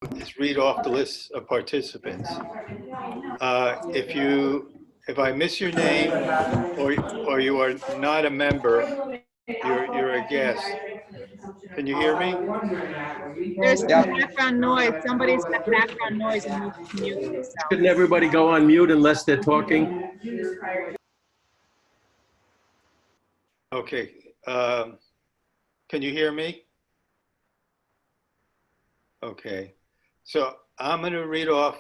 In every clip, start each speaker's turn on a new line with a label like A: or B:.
A: is read off the list of participants. If I miss your name or you are not a member, you're a guest. Can you hear me?
B: There's some background noise. Somebody's got background noise and needs to mute themselves.
C: Shouldn't everybody go on mute unless they're talking?
A: Okay. Can you hear me? Okay. So I'm going to read off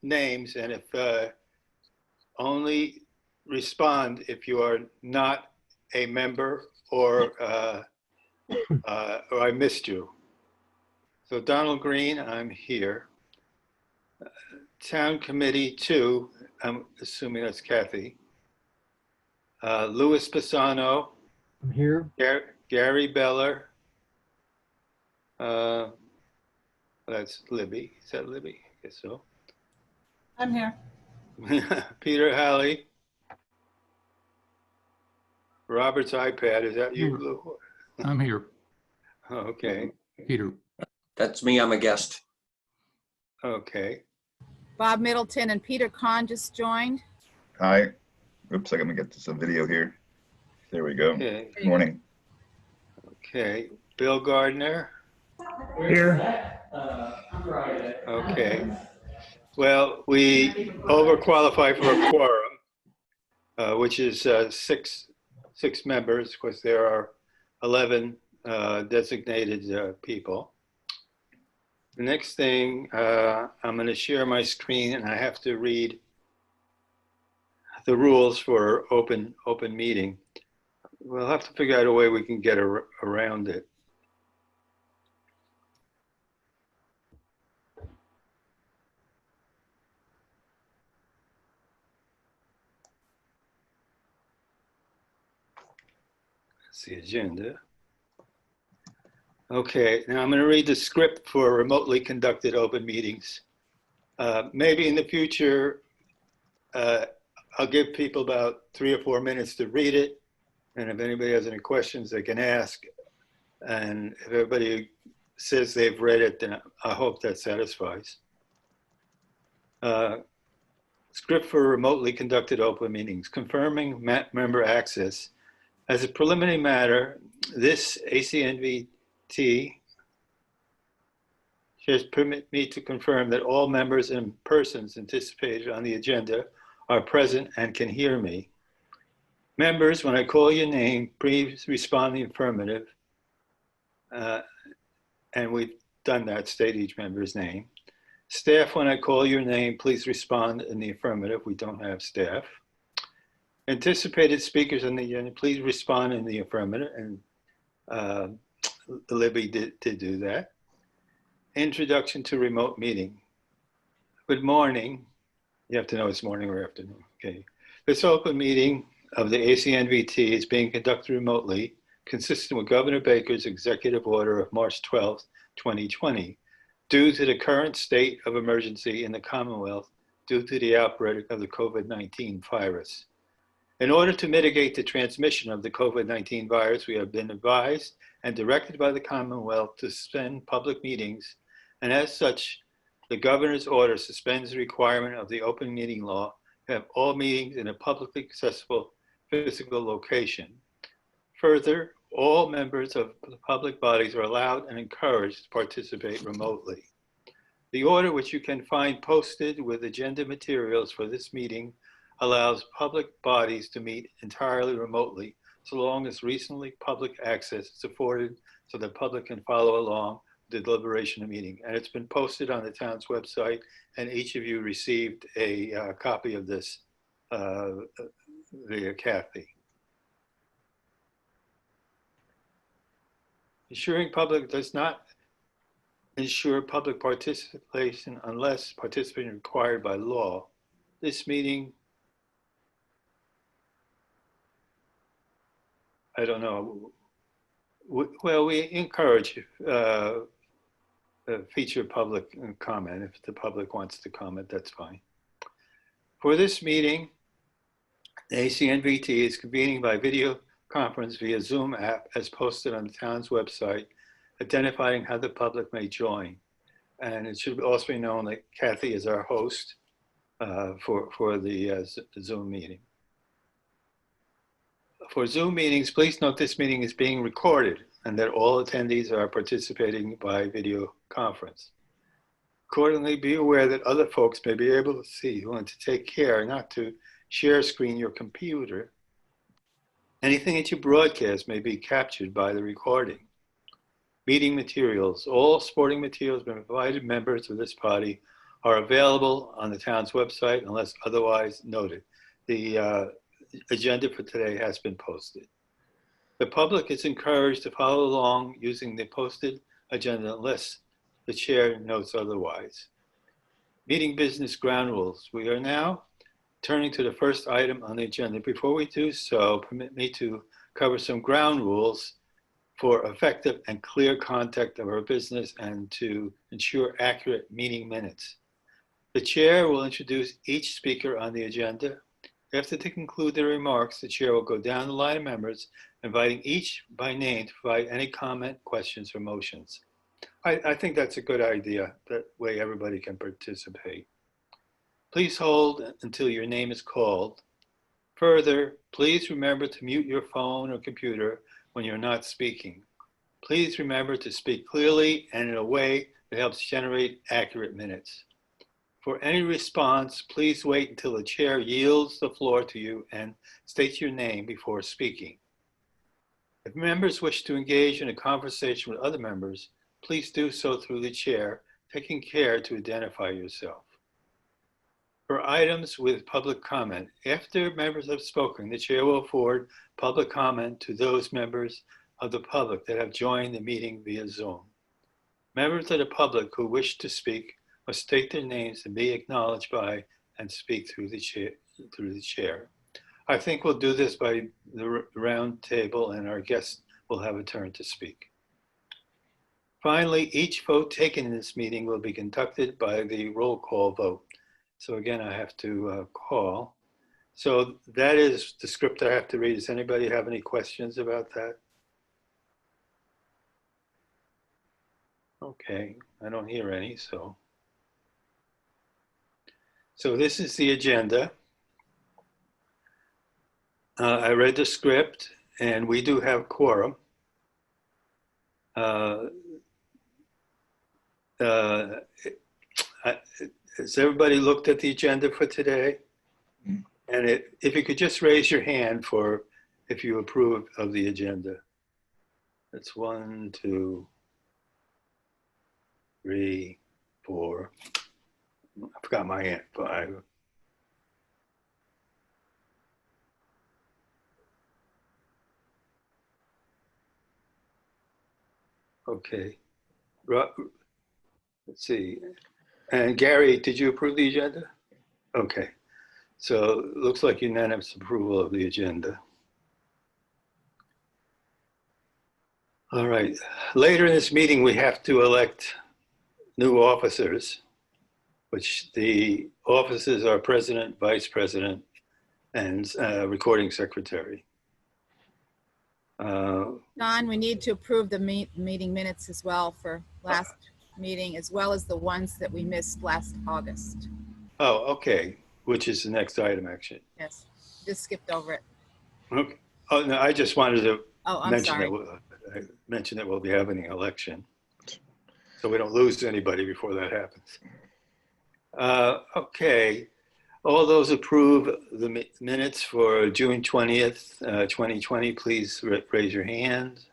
A: names, and if only respond if you are not a member or I missed you. So Donald Green, I'm here. Town Committee 2, I'm assuming that's Kathy. Louis Pisano.
D: I'm here.
A: Gary Beller. That's Libby. Is that Libby? I guess so.
B: I'm here.
A: Peter Halley. Robert's iPad, is that you, Lou?
E: I'm here.
A: Okay.
E: Peter.
C: That's me, I'm a guest.
A: Okay.
B: Bob Middleton and Peter Kahn just joined.
F: Hi. Oops, I'm gonna get to some video here. There we go.
A: Okay.
F: Good morning.
A: Okay. Bill Gardner.
D: Here.
A: Okay. Well, we overqualify for a quorum, which is six members. Of course, there are 11 designated people. The next thing, I'm going to share my screen, and I have to read the rules for open meeting. We'll have to figure out a way we can get around it. That's the agenda. Okay, now I'm going to read the script for remotely conducted open meetings. Maybe in the future, I'll give people about 3 or 4 minutes to read it. And if anybody has any questions, they can ask. And if everybody says they've read it, then I hope that satisfies. Script for remotely conducted open meetings, confirming member access. As a preliminary matter, this ACNVT just permit me to confirm that all members and persons anticipated on the agenda are present and can hear me. Members, when I call your name, please respond in the affirmative. And we've done that, state each member's name. Staff, when I call your name, please respond in the affirmative. We don't have staff. Anticipated speakers on the agenda, please respond in the affirmative. And Libby did do that. Introduction to remote meeting. Good morning. You have to know it's morning or afternoon. Okay. This open meeting of the ACNVT is being conducted remotely, consistent with Governor Baker's executive order of March 12, 2020, due to the current state of emergency in the Commonwealth due to the outbreak of the COVID-19 virus. In order to mitigate the transmission of the COVID-19 virus, we have been advised and directed by the Commonwealth to suspend public meetings, and as such, the governor's order suspends the requirement of the open meeting law to have all meetings in a publicly accessible physical location. Further, all members of the public bodies are allowed and encouraged to participate remotely. The order, which you can find posted with agenda materials for this meeting, allows public bodies to meet entirely remotely, so long as reasonably public access is afforded so the public can follow along the deliberation of the meeting. And it's been posted on the town's website, and each of you received a copy of this via Kathy. Ensuring public does not ensure public participation unless participation required by law. This meeting, I don't know. Well, we encourage feature public comment. If the public wants to comment, that's fine. For this meeting, the ACNVT is convening by video conference via Zoom app as posted on the town's website, identifying how the public may join. And it should also be known that Kathy is our host for the Zoom meeting. For Zoom meetings, please note this meeting is being recorded and that all attendees are participating by video conference. Accordingly, be aware that other folks may be able to see you and to take care not to share screen your computer. Anything that you broadcast may be captured by the recording. Meeting materials. All sporting materials provided members of this body are available on the town's website unless otherwise noted. The agenda for today has been posted. The public is encouraged to follow along using the posted agenda unless the chair notes otherwise. Meeting business ground rules. We are now turning to the first item on the agenda. Before we do so, permit me to cover some ground rules for effective and clear conduct of our business and to ensure accurate meeting minutes. The chair will introduce each speaker on the agenda. After they conclude their remarks, the chair will go down the line of members, inviting each by name to provide any comment, questions, or motions. I think that's a good idea. That way everybody can participate. Please hold until your name is called. Further, please remember to mute your phone or computer when you're not speaking. Please remember to speak clearly and in a way that helps generate accurate minutes. For any response, please wait until the chair yields the floor to you and state your name before speaking. If members wish to engage in a conversation with other members, please do so through the chair, taking care to identify yourself. For items with public comment, after members have spoken, the chair will afford public comment to those members of the public that have joined the meeting via Zoom. Members of the public who wish to speak must state their names and be acknowledged by and speak through the chair. I think we'll do this by the round table and our guests will have a turn to speak. Finally, each vote taken in this meeting will be conducted by the roll call vote. So again, I have to call. So that is the script I have to read. Does anybody have any questions about that? Okay, I don't hear any, so. So this is the agenda. I read the script and we do have quorum. Has everybody looked at the agenda for today? And if you could just raise your hand for if you approve of the agenda. That's 1, 2, 3, 4. I forgot my hand. 5. Okay. Let's see. And Gary, did you approve the agenda? Okay. So it looks like unanimous approval of the agenda. All right. Later in this meeting, we have to elect new officers, which the officers are president, vice president, and recording secretary.
B: Don, we need to approve the meeting minutes as well for last meeting, as well as the ones that we missed last August.
A: Oh, okay. Which is the next item, actually.
B: Yes, just skipped over it.
A: Okay. Oh, no, I just wanted to mention
B: sorry.
A: that we'll be having an election, so we don't lose anybody before that happens. Okay. All those approve the minutes for June 20th, 2020, please raise your hand.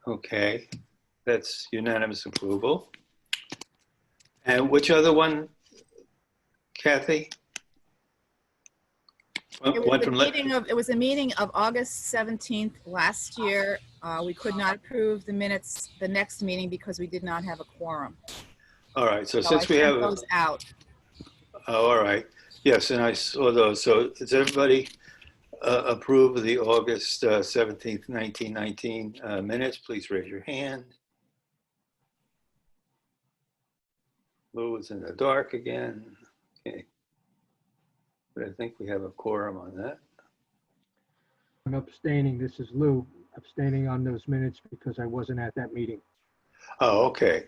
A: Okay, that's unanimous approval. And which other one, Kathy?
B: It was a meeting of August 17th last year. We could not approve the minutes the next meeting because we did not have a quorum.
A: All right, so
B: So
A: since
B: I
A: we
B: sent
A: have
B: those out.
A: Oh, all right. Yes, and I saw those. So does everybody approve of the August 17th, 1919 minutes? Please raise your hand. Lou is in the dark again. Okay. But I think we have a quorum on that.
D: I'm abstaining. This is Lou. abstaining on those minutes because I wasn't at that meeting.
A: Oh, okay.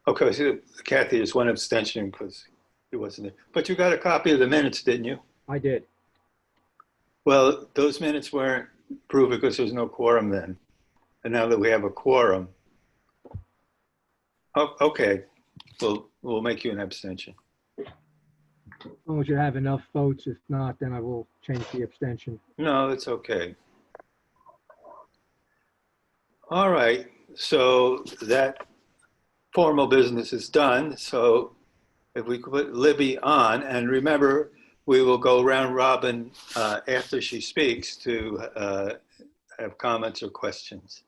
A: Okay, so Kathy, there's one abstention because he wasn't there. But you got a copy of the minutes, didn't you?
D: I did.
A: Well, those minutes weren't approved because there was no quorum then. And now that we have a quorum, oh, okay, we'll make you an abstention.
D: As long as you have enough votes. If not, then I will change the abstention.
A: No, it's okay. All right, so that formal business is done. So if we could put Libby on, and remember, we will go round robin after she speaks to have comments or questions.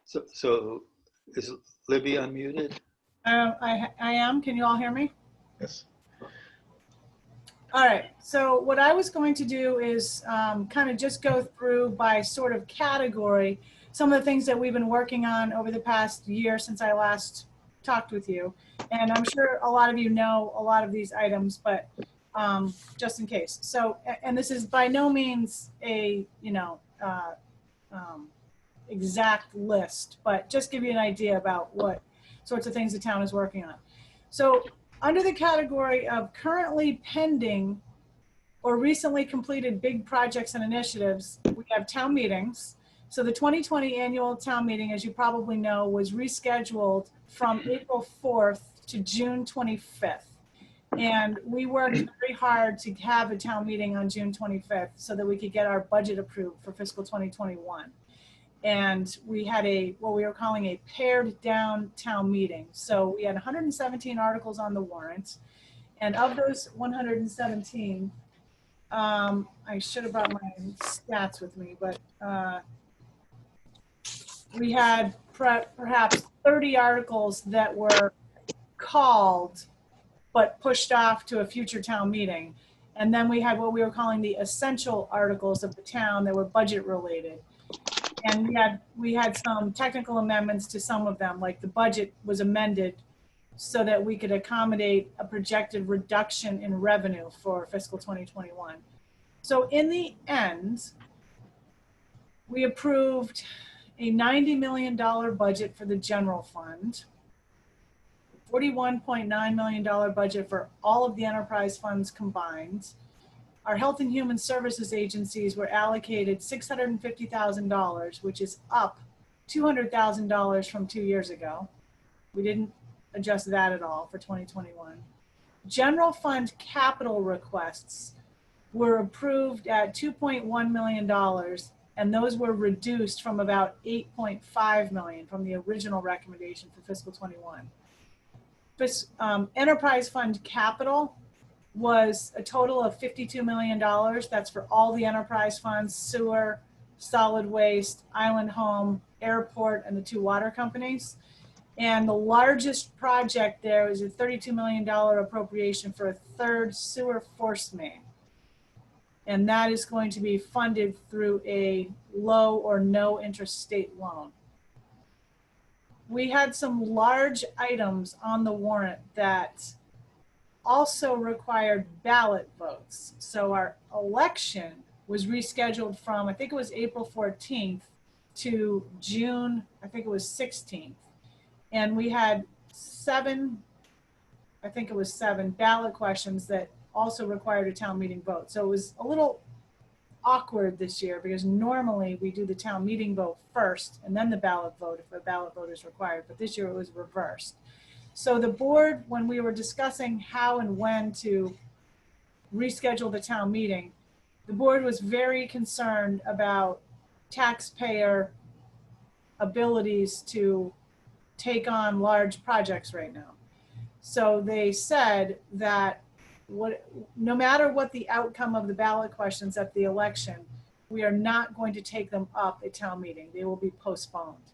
A: So is Libby unmuted?
E: I am. Can you all hear me?
F: Yes.
E: All right. So what I was going to do is kind of just go through by sort of category some of the things that we've been working on over the past year since I last talked with you. And I'm sure a lot of you know a lot of these items, but just in case. So, and this is by no means a, exact list, but just give you an idea about what sorts of things the town is working on. So under the category of currently pending or recently completed big projects and initiatives, we have town meetings. So the 2020 annual town meeting, as you probably know, was rescheduled from April 4th to June 25th. And we worked very hard to have a town meeting on June 25th so that we could get our budget approved for fiscal 2021. And we had what we were calling a pared down town meeting. So we had 117 articles on the warrant. And of those 117, I should have brought my stats with me, but we had perhaps 30 articles that were called but pushed off to a future town meeting. And then we had what we were calling the essential articles of the town that were budget related. And we had some technical amendments to some of them, like the budget was amended so that we could accommodate a projected reduction in revenue for fiscal 2021. So in the end, we approved a $90 million budget for the general fund, $41.9 million budget for all of the enterprise funds combined. Our health and human services agencies were allocated $650,000, which is up $200,000 from 2 years ago. We didn't adjust that at all for 2021. General fund capital requests were approved at $2.1 million, and those were reduced from about $8.5 million from the original recommendation for fiscal 21. Enterprise fund capital was a total of $52 million. That's for all the enterprise funds: sewer, solid waste, island home, airport, and the 2 water companies. And the largest project there is a $32 million appropriation for a 3rd sewer force main. And that is going to be funded through a low or no interest state loan. We had some large items on the warrant that also required ballot votes. So our election was rescheduled from, I think it was April 14th to June, I think it was 16th. And we had 7 ballot questions that also required a town meeting vote. So it was a little awkward this year because normally we do the town meeting vote first and then the ballot vote if a ballot vote is required, but this year it was reversed. So the board, when we were discussing how and when to reschedule the town meeting, the board was very concerned about taxpayer abilities to take on large projects right now. So they said that no matter what the outcome of the ballot questions at the election, we are not going to take them up at town meeting. They will be postponed.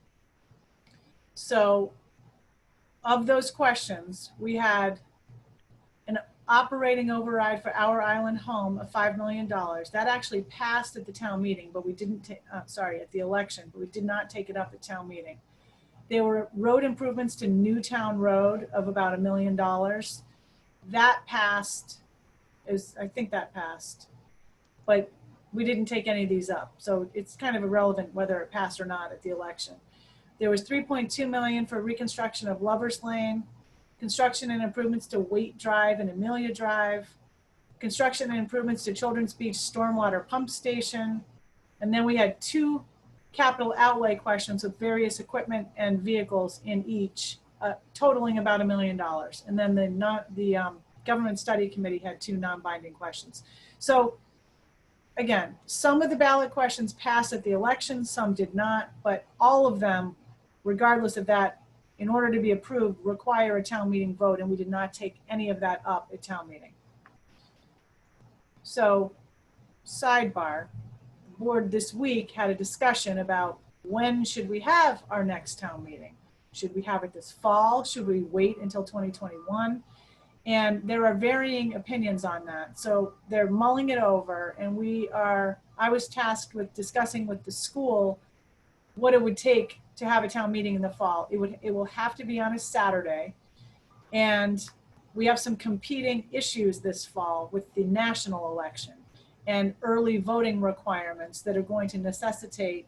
E: So of those questions, we had an operating override for our island home of $5 million. That actually passed at the town meeting, but we didn't, at the election, but we did not take it up at town meeting. There were road improvements to Newtown Road of about $1 million. That passed, I think that passed. But we didn't take any of these up. So it's kind of irrelevant whether it passed or not at the election. There was 3.2 million for reconstruction of Lovers Lane, construction and improvements to Waite Drive and Amelia Drive, construction and improvements to Children's Beach Stormwater Pump Station. And then we had 2 capital outlay questions with various equipment and vehicles in each, totaling about $1 million. And then the Government Study Committee had 2 non-binding questions. So again, some of the ballot questions passed at the election, some did not, but all of them, regardless of that, in order to be approved, require a town meeting vote, and we did not take any of that up at town meeting. So, sidebar, the board this week had a discussion about when should we have our next town meeting? Should we have it this fall? Should we wait until 2021? And there are varying opinions on that. So they're mulling it over, and I was tasked with discussing with the school what it would take to have a town meeting in the fall. It will have to be on a Saturday. And we have some competing issues this fall with the national election and early voting requirements that are going to necessitate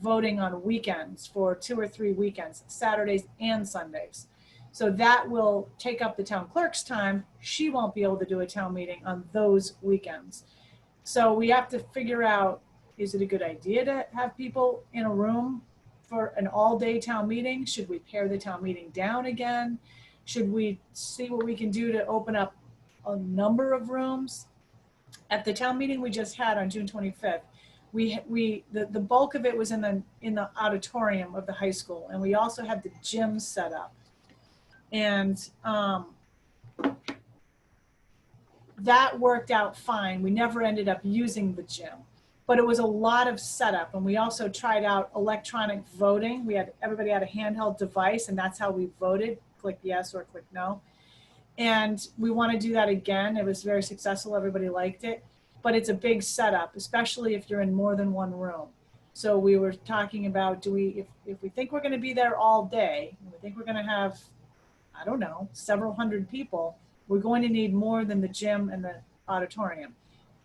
E: voting on weekends for 2 or 3 weekends, Saturdays and Sundays. So that will take up the town clerk's time. She won't be able to do a town meeting on those weekends. So we have to figure out, is it a good idea to have people in a room for an all-day town meeting? Should we pare the town meeting down again? Should we see what we can do to open up a number of rooms? At the town meeting we just had on June 25th, the bulk of it was in the auditorium of the high school, and we also had the gym set up. And that worked out fine. We never ended up using the gym, but it was a lot of setup. And we also tried out electronic voting. Everybody had a handheld device, and that's how we voted, click yes or click no. And we want to do that again. It was very successful. Everybody liked it, but it's a big setup, especially if you're in more than one room. So we were talking about, if we think we're going to be there all day, and we think we're going to have, I don't know, several hundred people, we're going to need more than the gym and the auditorium.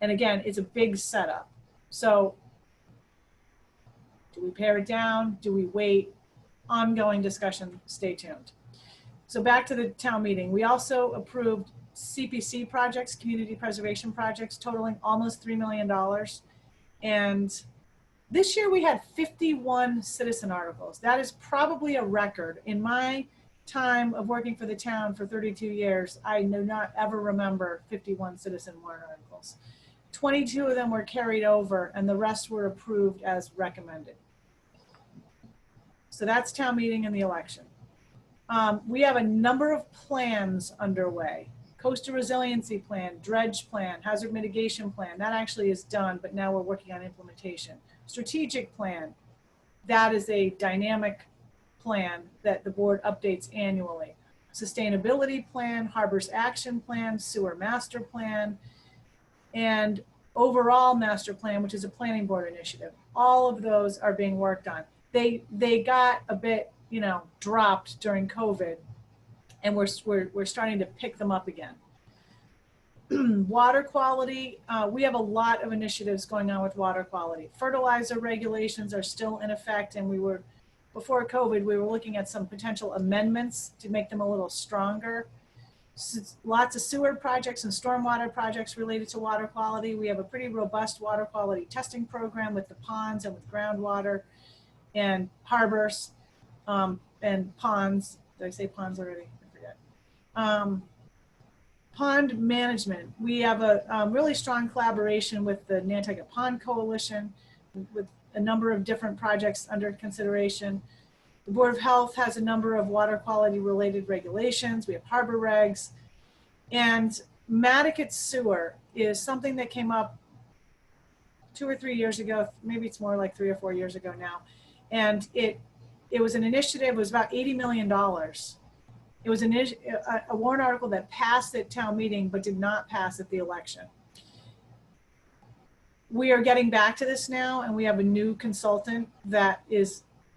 E: And again, it's a big setup. So do we pare it down? Do we wait? Ongoing discussion, stay tuned. So back to the town meeting. We also approved CPC projects, community preservation projects, totaling almost $3 million. And this year we had 51 citizen articles. That is probably a record. In my time of working for the town for 32 years, I do not ever remember 51 citizen warrant articles. 22 of them were carried over, and the rest were approved as recommended. So that's town meeting and the election. We have a number of plans underway. Coastal Resiliency Plan, Dredge Plan, Hazard Mitigation Plan, that actually is done, but now we're working on implementation. Strategic Plan, that is a dynamic plan that the board updates annually. Sustainability Plan, Harbors Action Plan, Sewer Master Plan, and Overall Master Plan, which is a planning board initiative. All of those are being worked on. They got a bit, dropped during COVID, and we're starting to pick them up again. Water quality, we have a lot of initiatives going on with water quality. Fertilizer regulations are still in effect, and before COVID, we were looking at some potential amendments to make them a little stronger. Lots of sewer projects and stormwater projects related to water quality. We have a pretty robust water quality testing program with the ponds and with groundwater and harbors and ponds. Did I say ponds already? I forget. Pond management. We have a really strong collaboration with the Nantucket Pond Coalition with a number of different projects under consideration. The Board of Health has a number of water quality related regulations. We have harbor regs. And Matticat Sewer is something that came up 2 or 3 years ago. Maybe it's more like 3 or 4 years ago now. And it was an initiative. It was about $80 million. It was a warrant article that passed at town meeting, but did not pass at the election. We are getting back to this now, and we have a new consultant that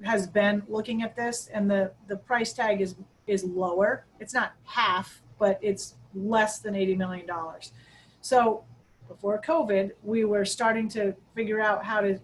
E: has been looking at this, and the price tag is lower. It's not half, but it's less than $80 million. So before COVID, we were starting to figure out how to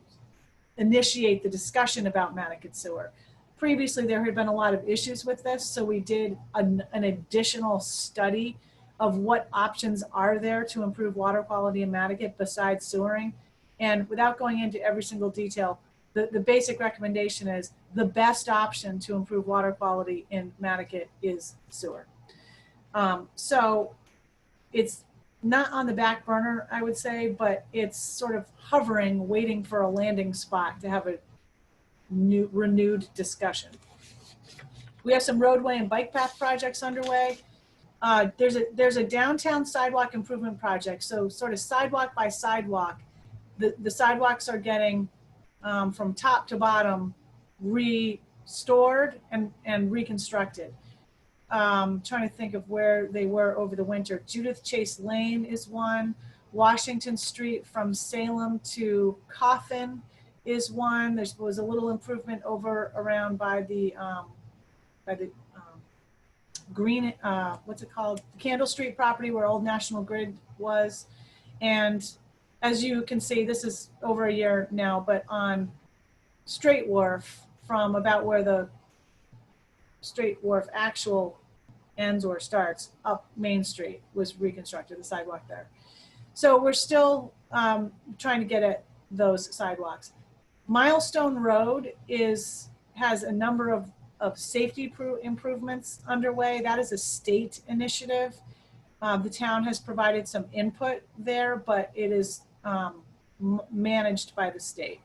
E: initiate the discussion about Mattocket Sewer. Previously, there had been a lot of issues with this, so we did an additional study of what options are there to improve water quality in Mattocket besides sewering. And without going into every single detail, the basic recommendation is the best option to improve water quality in Mattocket is sewer. So it's not on the back burner, I would say, but it's sort of hovering, waiting for a landing spot to have a renewed discussion. We have some roadway and bike path projects underway. There's a downtown sidewalk improvement project. So sort of sidewalk by sidewalk, the sidewalks are getting from top to bottom restored and reconstructed. Trying to think of where they were over the winter. Judith Chase Lane is one. Washington Street from Salem to Coffin is one. There was a little improvement over around by the green, what's it called? The Candle Street property where old National Grid was. And as you can see, this is over a year now, but on Straight Wharf from about where the Straight Wharf actual ends or starts up Main Street was reconstructed, the sidewalk there. So we're still trying to get at those sidewalks. Milestone Road has a number of safety improvements underway. That is a state initiative. The town has provided some input there, but it is managed by the state.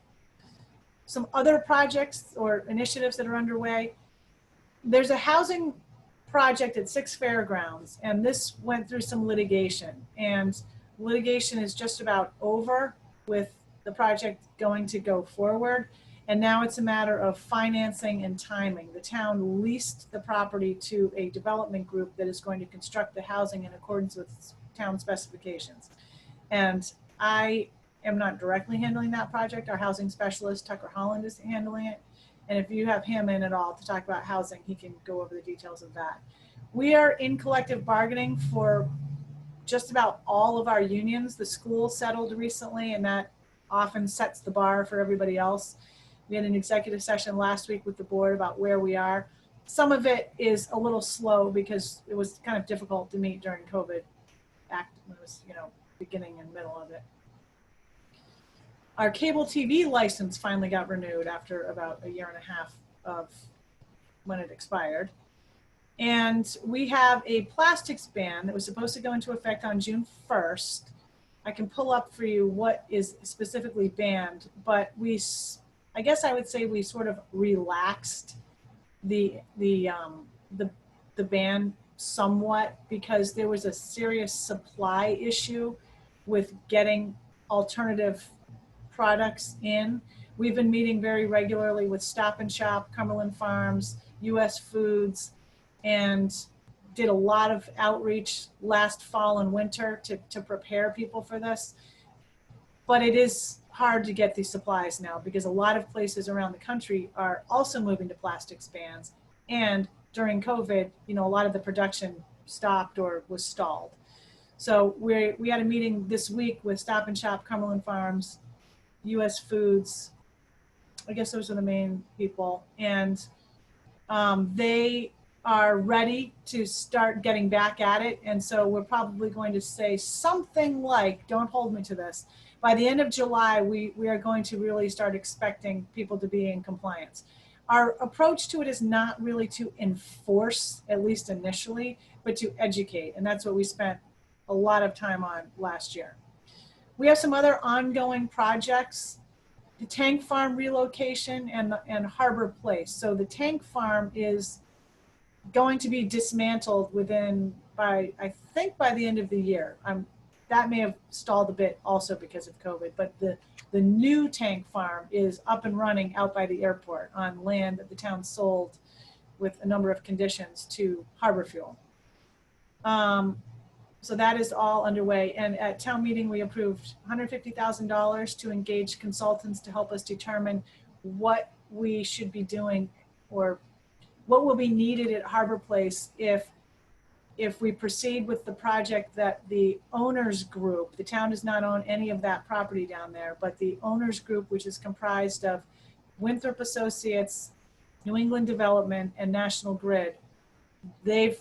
E: Some other projects or initiatives that are underway. There's a housing project at Six Fairgrounds, and this went through some litigation, and litigation is just about over with the project going to go forward. And now it's a matter of financing and timing. The town leased the property to a development group that is going to construct the housing in accordance with town specifications. And I am not directly handling that project. Our housing specialist, Tucker Holland, is handling it. And if you have him in at all to talk about housing, he can go over the details of that. We are in collective bargaining for just about all of our unions. The school settled recently, and that often sets the bar for everybody else. We had an executive session last week with the board about where we are. Some of it is a little slow because it was kind of difficult to meet during COVID. It was, beginning and middle of it. Our cable TV license finally got renewed after about a year and a half of when it expired. And we have a plastics ban that was supposed to go into effect on June 1st. I can pull up for you what is specifically banned, but I guess I would say we sort of relaxed the ban somewhat because there was a serious supply issue with getting alternative products in. We've been meeting very regularly with Stop and Shop, Cumberland Farms, US Foods, and did a lot of outreach last fall and winter to prepare people for this. But it is hard to get these supplies now because a lot of places around the country are also moving to plastics bans. And during COVID, a lot of the production stopped or was stalled. So we had a meeting this week with Stop and Shop, Cumberland Farms, US Foods. I guess those are the main people. And they are ready to start getting back at it. And so we're probably going to say something like, don't hold me to this, by the end of July, we are going to really start expecting people to be in compliance. Our approach to it is not really to enforce, at least initially, but to educate. And that's what we spent a lot of time on last year. We have some other ongoing projects, the tank farm relocation and Harbor Place. So the tank farm is going to be dismantled I think by the end of the year. That may have stalled a bit also because of COVID, but the new tank farm is up and running out by the airport on land that the town sold with a number of conditions to Harbor Fuel. So that is all underway. And at town meeting, we approved $150,000 to engage consultants to help us determine what we should be doing or what will be needed at Harbor Place if if we proceed with the project that the owners group, the town does not own any of that property down there, but the owners group, which is comprised of Winthrop Associates, New England Development, and National Grid, they've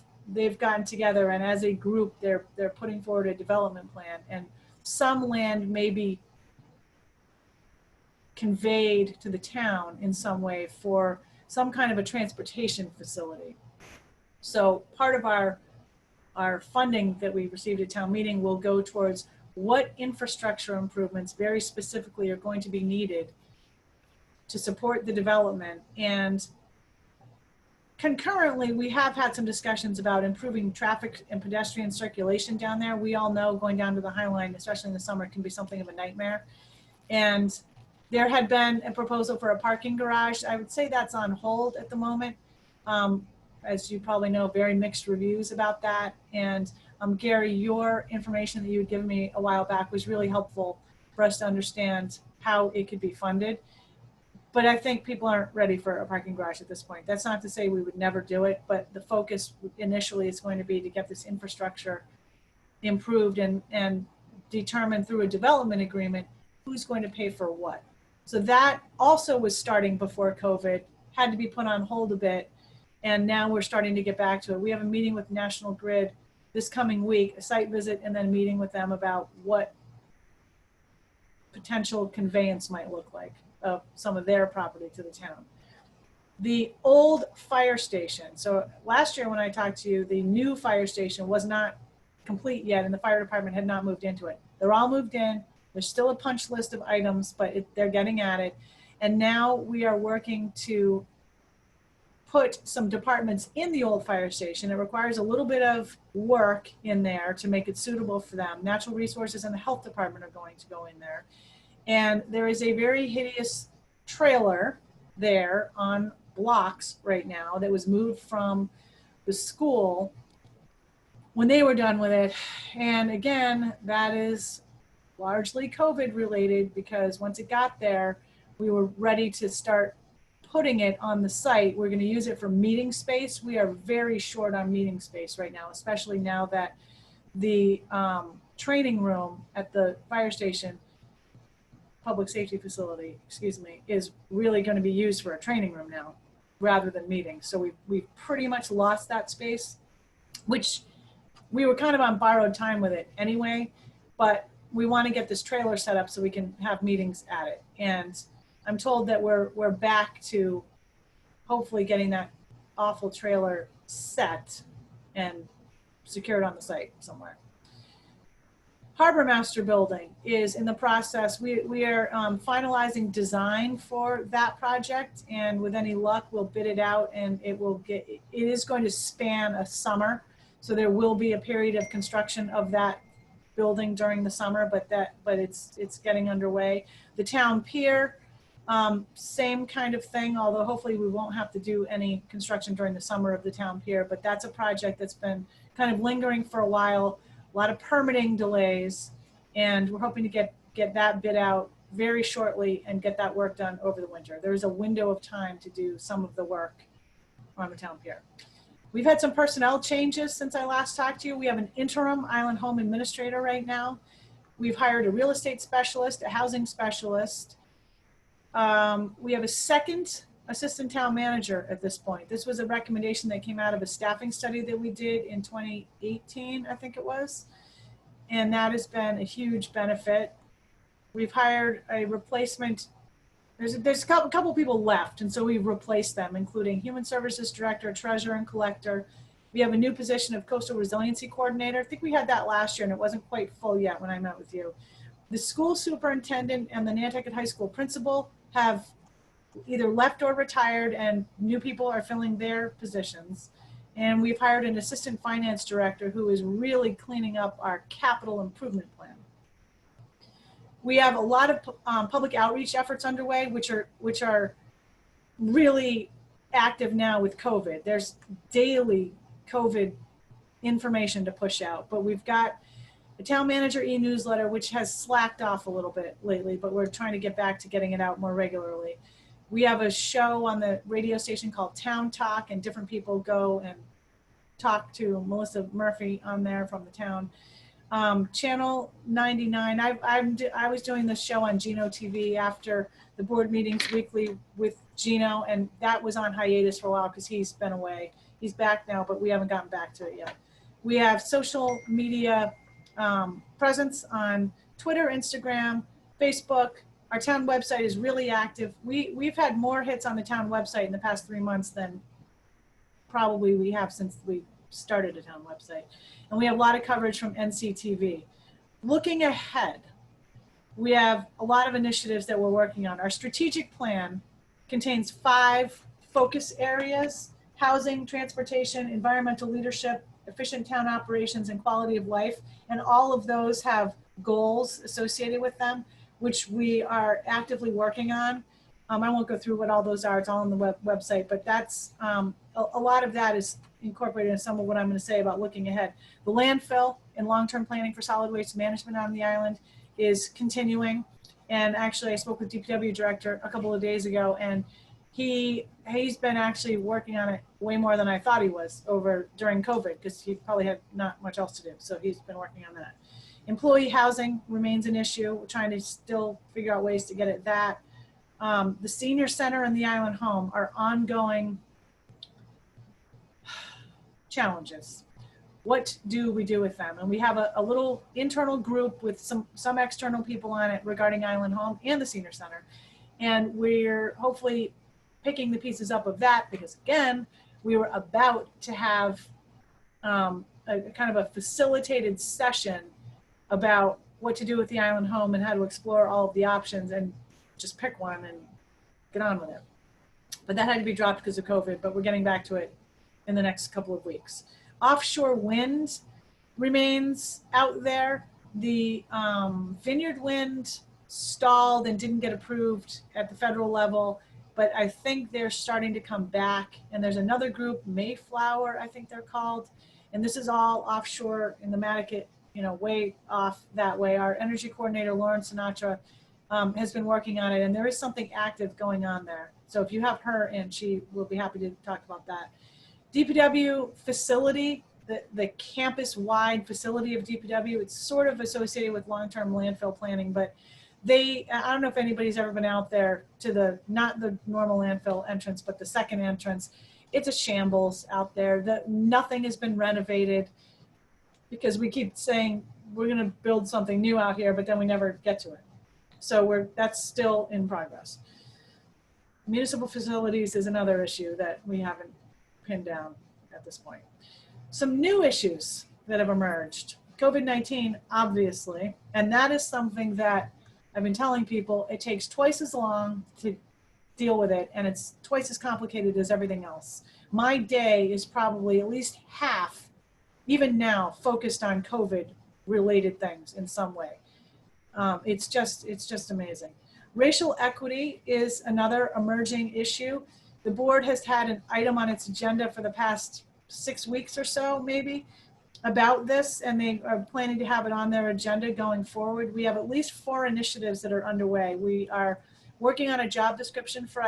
E: gotten together, and as a group, they're putting forward a development plan, and some land may be conveyed to the town in some way for some kind of a transportation facility. So part of our funding that we received at town meeting will go towards what infrastructure improvements very specifically are going to be needed to support the development. And concurrently, we have had some discussions about improving traffic and pedestrian circulation down there. We all know going down to the High Line, especially in the summer, can be something of a nightmare. And there had been a proposal for a parking garage. I would say that's on hold at the moment. As you probably know, very mixed reviews about that. And Gary, your information that you had given me a while back was really helpful for us to understand how it could be funded. But I think people aren't ready for a parking garage at this point. That's not to say we would never do it, but the focus initially is going to be to get this infrastructure improved and determine through a development agreement who's going to pay for what. So that also was starting before COVID, had to be put on hold a bit. And now we're starting to get back to it. We have a meeting with National Grid this coming week, a site visit, and then a meeting with them about what potential conveyance might look like of some of their property to the town. The old fire station. So last year when I talked to you, the new fire station was not complete yet and the fire department had not moved into it. They're all moved in. There's still a punch list of items, but they're getting at it. And now we are working to put some departments in the old fire station. It requires a little bit of work in there to make it suitable for them. Natural Resources and the Health Department are going to go in there. And there is a very hideous trailer there on blocks right now that was moved from the school when they were done with it. And again, that is largely COVID related because once it got there, we were ready to start putting it on the site. We're going to use it for meeting space. We are very short on meeting space right now, especially now that the training room at the fire station, public safety facility, excuse me, is really going to be used for a training room now rather than meetings. So we've pretty much lost that space, which we were kind of on borrowed time with it anyway, but we want to get this trailer set up so we can have meetings at it. And I'm told that we're back to hopefully getting that awful trailer set and secured on the site somewhere. Harbor Master Building is in the process. We are finalizing design for that project, and with any luck, we'll bid it out, and it is going to span a summer. So there will be a period of construction of that building during the summer, but it's getting underway. The town pier, same kind of thing, although hopefully we won't have to do any construction during the summer of the town pier, but that's a project that's been kind of lingering for a while, a lot of permitting delays, and we're hoping to get that bid out very shortly and get that work done over the winter. There's a window of time to do some of the work on the town pier. We've had some personnel changes since I last talked to you. We have an interim island home administrator right now. We've hired a real estate specialist, a housing specialist. We have a second assistant town manager at this point. This was a recommendation that came out of a staffing study that we did in 2018, I think it was. And that has been a huge benefit. We've hired a replacement. There's a couple people left, and so we've replaced them, including Human Services Director, Treasurer, and Collector. We have a new position of Coastal Resiliency Coordinator. I think we had that last year, and it wasn't quite full yet when I met with you. The school superintendent and the Nantucket High School principal have either left or retired, and new people are filling their positions. And we've hired an assistant finance director who is really cleaning up our capital improvement plan. We have a lot of public outreach efforts underway, which are really active now with COVID. There's daily COVID information to push out, but we've got the town manager e-newsletter, which has slacked off a little bit lately, but we're trying to get back to getting it out more regularly. We have a show on the radio station called Town Talk, and different people go and talk to Melissa Murphy on there from the town. Channel 99, I was doing this show on Gino TV after the board meetings weekly with Gino, and that was on hiatus for a while because he's been away. He's back now, but we haven't gotten back to it yet. We have social media presence on Twitter, Instagram, Facebook. Our town website is really active. We've had more hits on the town website in the past 3 months than probably we have since we started a town website. And we have a lot of coverage from NCTV. Looking ahead, we have a lot of initiatives that we're working on. Our strategic plan contains 5 focus areas: housing, transportation, environmental leadership, efficient town operations, and quality of life. And all of those have goals associated with them, which we are actively working on. I won't go through what all those are. It's all on the website, but that's a lot of that is incorporated in some of what I'm going to say about looking ahead. The landfill and long-term planning for solid waste management on the island is continuing. And actually, I spoke with DPW director a couple of days ago, and he's been actually working on it way more than I thought he was during COVID, because he probably had not much else to do. So he's been working on that. Employee housing remains an issue. We're trying to still figure out ways to get at that. The senior center and the island home are ongoing challenges. What do we do with them? And we have a little internal group with some external people on it regarding island home and the senior center. And we're hopefully picking the pieces up of that, because again, we were about to have a kind of a facilitated session about what to do with the island home and how to explore all of the options and just pick one and get on with it. But that had to be dropped because of COVID, but we're getting back to it in the next couple of weeks. Offshore wind remains out there. The Vineyard Wind stalled and didn't get approved at the federal level, but I think they're starting to come back. And there's another group, Mayflower, I think they're called. And this is all offshore in the Mattakit, way off that way. Our energy coordinator, Lauren Sinatra, has been working on it, and there is something active going on there. So if you have her in, she will be happy to talk about that. DPW facility, the campus-wide facility of DPW, it's sort of associated with long-term landfill planning, but I don't know if anybody's ever been out there to not the normal landfill entrance, but the second entrance. It's a shambles out there. Nothing has been renovated because we keep saying we're going to build something new out here, but then we never get to it. So that's still in progress. Municipal facilities is another issue that we haven't pinned down at this point. Some new issues that have emerged. COVID-19, obviously, and that is something that I've been telling people, it takes twice as long to deal with it, and it's twice as complicated as everything else. My day is probably at least half, even now, focused on COVID-related things in some way. It's just amazing. Racial equity is another emerging issue. The board has had an item on its agenda for the past 6 weeks or so, maybe, about this, and they are planning to have it on their agenda going forward. We have at least 4 initiatives that are underway. We are working on a job description for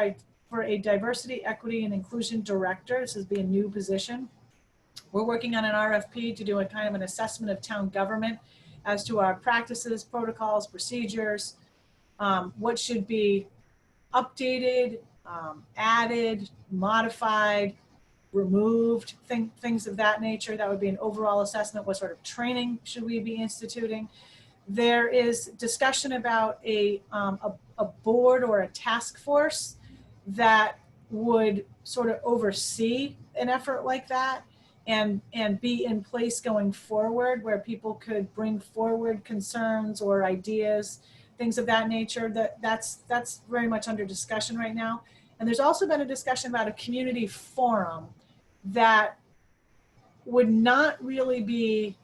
E: a diversity, equity, and inclusion director. This is a new position. We're working on an RFP to do a kind of an assessment of town government as to our practices, protocols, procedures, what should be updated, added, modified, removed, things of that nature. That would be an overall assessment. What sort of training should we be instituting? There is discussion about a board or a task force that would sort of oversee an effort like that and be in place going forward, where people could bring forward concerns or ideas, things of that nature. That's very much under discussion right now. And there's also been a discussion about a community forum that would not really be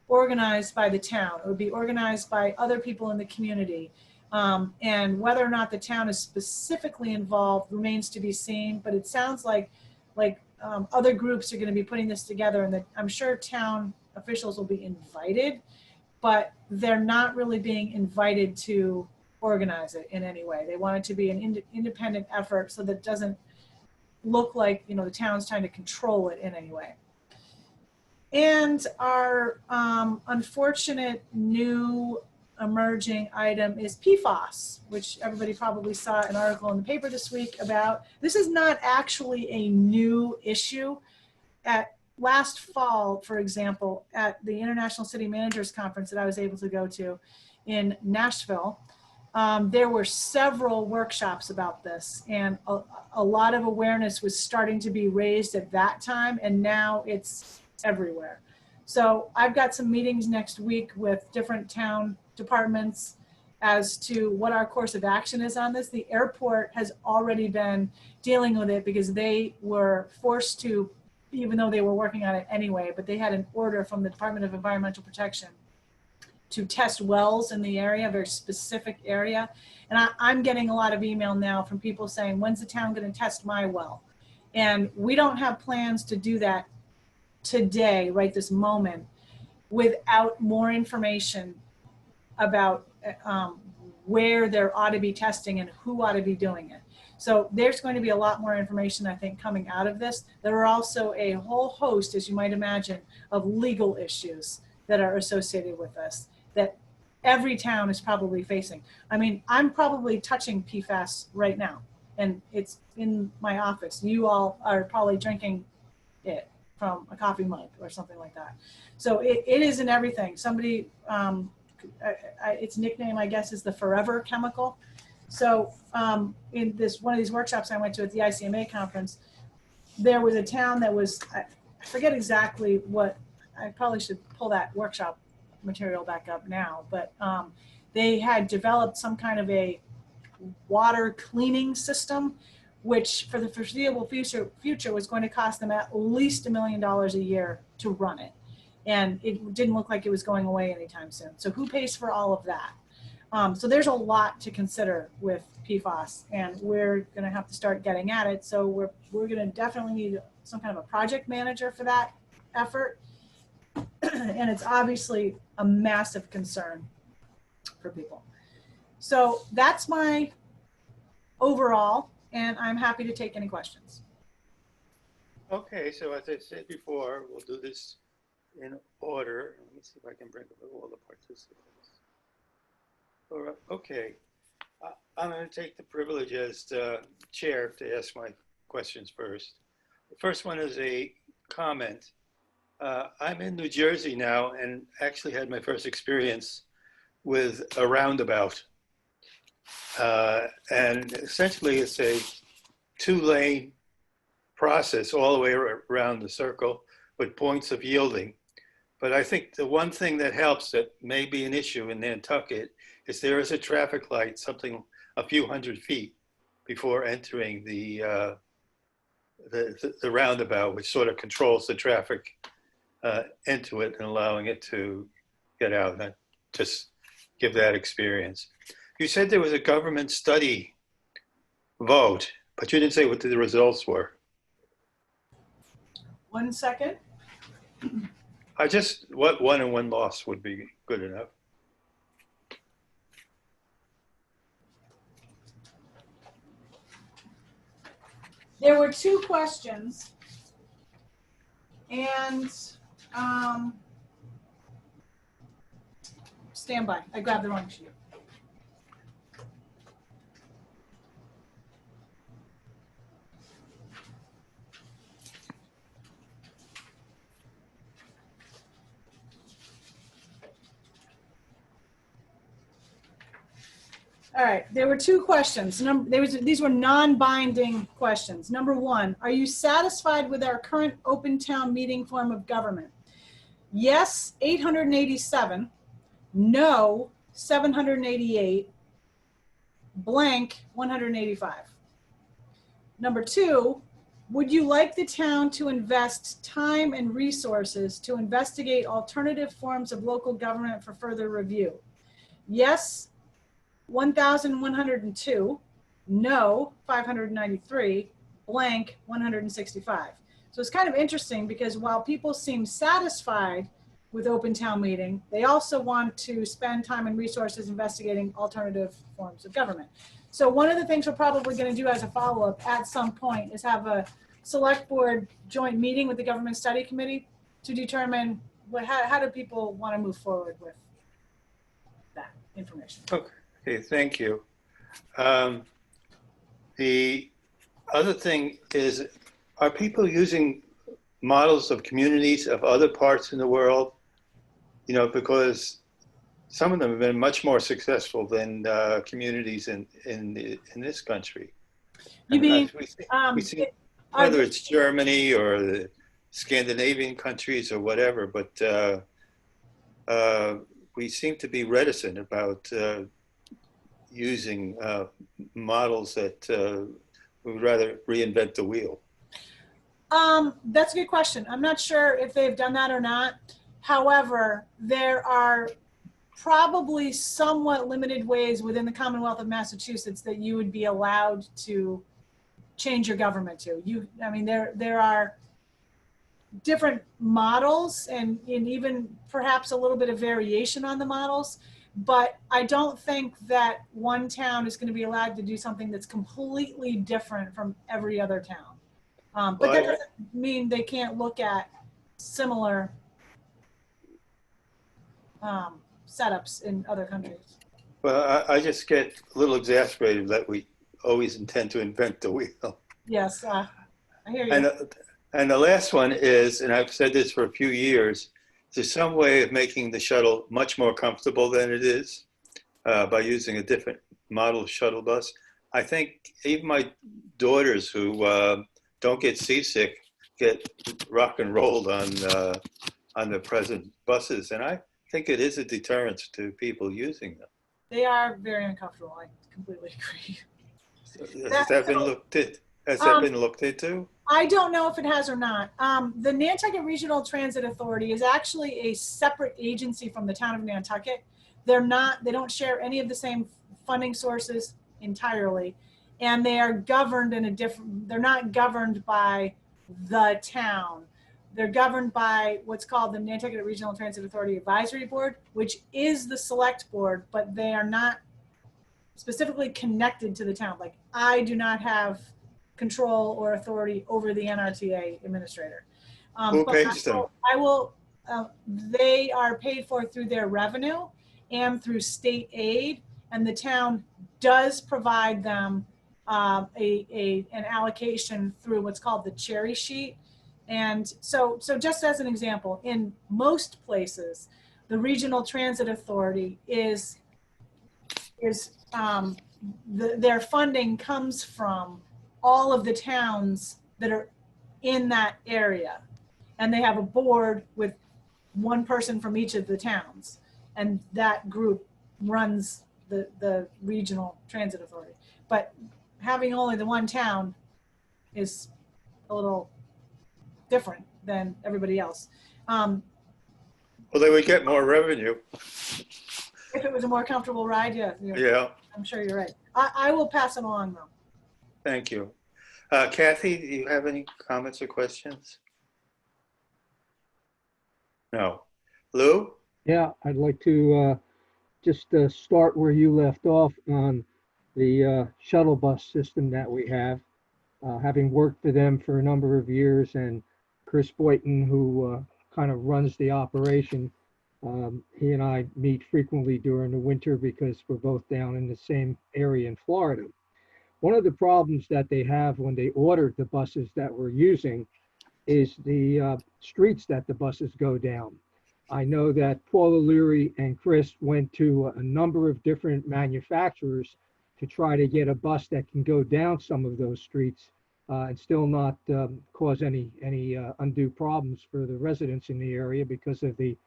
E: organized by the town. It would be organized by other people in the community. And whether or not the town is specifically involved remains to be seen, but it sounds like other groups are going to be putting this together, and that I'm sure town officials will be invited, but they're not really being invited to organize it in any way. They want it to be an independent effort so that it doesn't look like the town's trying to control it in any way. And our unfortunate new emerging item is PFAS, which everybody probably saw an article in the paper this week about. This is not actually a new issue. At last fall, for example, at the International City Managers Conference that I was able to go to in Nashville, there were several workshops about this, and a lot of awareness was starting to be raised at that time, and now it's everywhere. So I've got some meetings next week with different town departments as to what our course of action is on this. The airport has already been dealing with it because they were forced to, even though they were working on it anyway, but they had an order from the Department of Environmental Protection to test wells in the area, a very specific area. And I'm getting a lot of email now from people saying, when's the town going to test my well? And we don't have plans to do that today, right this moment, without more information about where there ought to be testing and who ought to be doing it. So there's going to be a lot more information, I think, coming out of this. There are also a whole host, as you might imagine, of legal issues that are associated with this that every town is probably facing. I mean, I'm probably touching PFAS right now, and it's in my office. You all are probably drinking it from a coffee mug or something like that. So it is in everything. Somebody, its nickname, I guess, is the forever chemical. So in one of these workshops I went to at the ICMA conference, there was a town that was, I forget exactly what, I probably should pull that workshop material back up now, but they had developed some kind of a water cleaning system, which for the foreseeable future was going to cost them at least $1 million a year to run it. And it didn't look like it was going away anytime soon. So who pays for all of that? So there's a lot to consider with PFAS, and we're going to have to start getting at it. So we're going to definitely need some kind of a project manager for that effort. And it's obviously a massive concern for people. So that's my overall, and I'm happy to take any questions.
A: Okay, so as I said before, we'll do this in order. Let me see if I can bring up all the participants. All right, okay. I'm going to take the privilege as chair to ask my questions first. The first one is a comment. I'm in New Jersey now and actually had my first experience with a roundabout. And essentially it's a 2-lane process all the way around the circle with points of yielding. But I think the one thing that helps that may be an issue in Nantucket is there is a traffic light, something a few hundred feet before entering the roundabout, which sort of controls the traffic into it and allowing it to get out. And just give that experience. You said there was a government study vote, but you didn't say what the results were.
E: 1 second.
A: What won and one loss would be good enough.
E: There were 2 questions, and stand by. I grabbed the wrong sheet. All right, there were 2 questions. These were non-binding questions. Number 1, are you satisfied with our current open town meeting form of government? Yes, 887. No, 788. Blank, 185. Number 2, would you like the town to invest time and resources to investigate alternative forms of local government for further review? Yes, 1,102, no, 593, blank, 165. So it's kind of interesting because while people seem satisfied with open town meeting, they also want to spend time and resources investigating alternative forms of government. So one of the things we're probably going to do as a follow-up at some point is have a select board joint meeting with the government study committee to determine how do people want to move forward with that information.
A: Okay, thank you. The other thing is, are people using models of communities of other parts in the world? You know, because some of them have been much more successful than communities in this country.
E: You mean,
A: we see whether it's Germany or the Scandinavian countries or whatever, but we seem to be reticent about using models that we would rather reinvent the wheel.
E: That's a good question. I'm not sure if they've done that or not. However, there are probably somewhat limited ways within the Commonwealth of Massachusetts that you would be allowed to change your government to. I mean, there are different models and even perhaps a little bit of variation on the models, but I don't think that one town is going to be allowed to do something that's completely different from every other town. But that doesn't mean they can't look at similar setups in other countries.
A: Well, I just get a little exasperated that we always intend to invent the wheel.
E: Yes, I hear you.
A: And the last one is, and I've said this for a few years, there's some way of making the shuttle much more comfortable than it is by using a different model shuttle bus. I think even my daughters who don't get seasick get rock and rolled on the present buses, and I think it is a deterrent to people using them.
E: They are very uncomfortable. I completely agree.
A: Has that been looked at? Has that been looked into?
E: I don't know if it has or not. The Nantucket Regional Transit Authority is actually a separate agency from the town of Nantucket. They don't share any of the same funding sources entirely, and they are governed in a different, they're not governed by the town. They're governed by what's called the Nantucket Regional Transit Authority Advisory Board, which is the select board, but they are not specifically connected to the town. Like, I do not have control or authority over the NRTA administrator.
A: Who pays them?
E: They are paid for through their revenue and through state aid, and the town does provide them an allocation through what's called the cherry sheet. And so just as an example, in most places, the Regional Transit Authority their funding comes from all of the towns that are in that area. And they have a board with one person from each of the towns. And that group runs the Regional Transit Authority. But having only the one town is a little different than everybody else.
A: Well, they would get more revenue.
E: If it was a more comfortable ride, yeah.
A: Yeah.
E: I'm sure you're right. I will pass it along though.
A: Thank you. Kathy, do you have any comments or questions? No. Lou?
D: Yeah, I'd like to just start where you left off on the shuttle bus system that we have. Having worked for them for a number of years, and Chris Boyton, who kind of runs the operation, he and I meet frequently during the winter because we're both down in the same area in Florida. One of the problems that they have when they ordered the buses that we're using is the streets that the buses go down. I know that Paul O'Leary and Chris went to a number of different manufacturers to try to get a bus that can go down some of those streets and still not cause any undue problems for the residents in the area because of the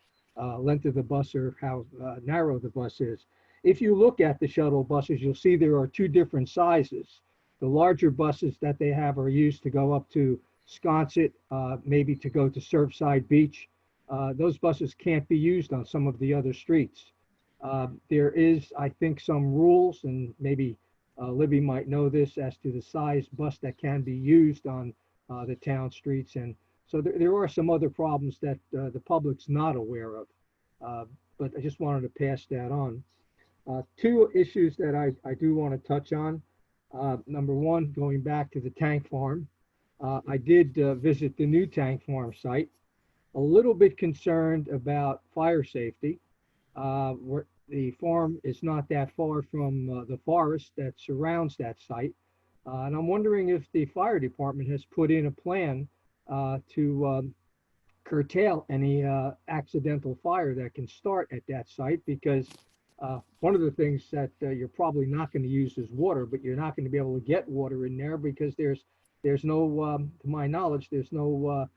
D: length of the bus or how narrow the bus is. If you look at the shuttle buses, you'll see there are two different sizes. The larger buses that they have are used to go up to Sconset, maybe to go to Surfside Beach. Those buses can't be used on some of the other streets. There is, I think, some rules, and maybe Libby might know this, as to the size bus that can be used on the town streets. And so there are some other problems that the public's not aware of. But I just wanted to pass that on. Two issues that I do want to touch on. Number one, going back to the tank farm. I did visit the new tank farm site. a little bit concerned about fire safety. The farm is not that far from the forest that surrounds that site. And I'm wondering if the fire department has put in a plan to curtail any accidental fire that can start at that site, because one of the things that you're probably not going to use is water, but you're not going to be able to get water in there because there's no, to my knowledge, there's no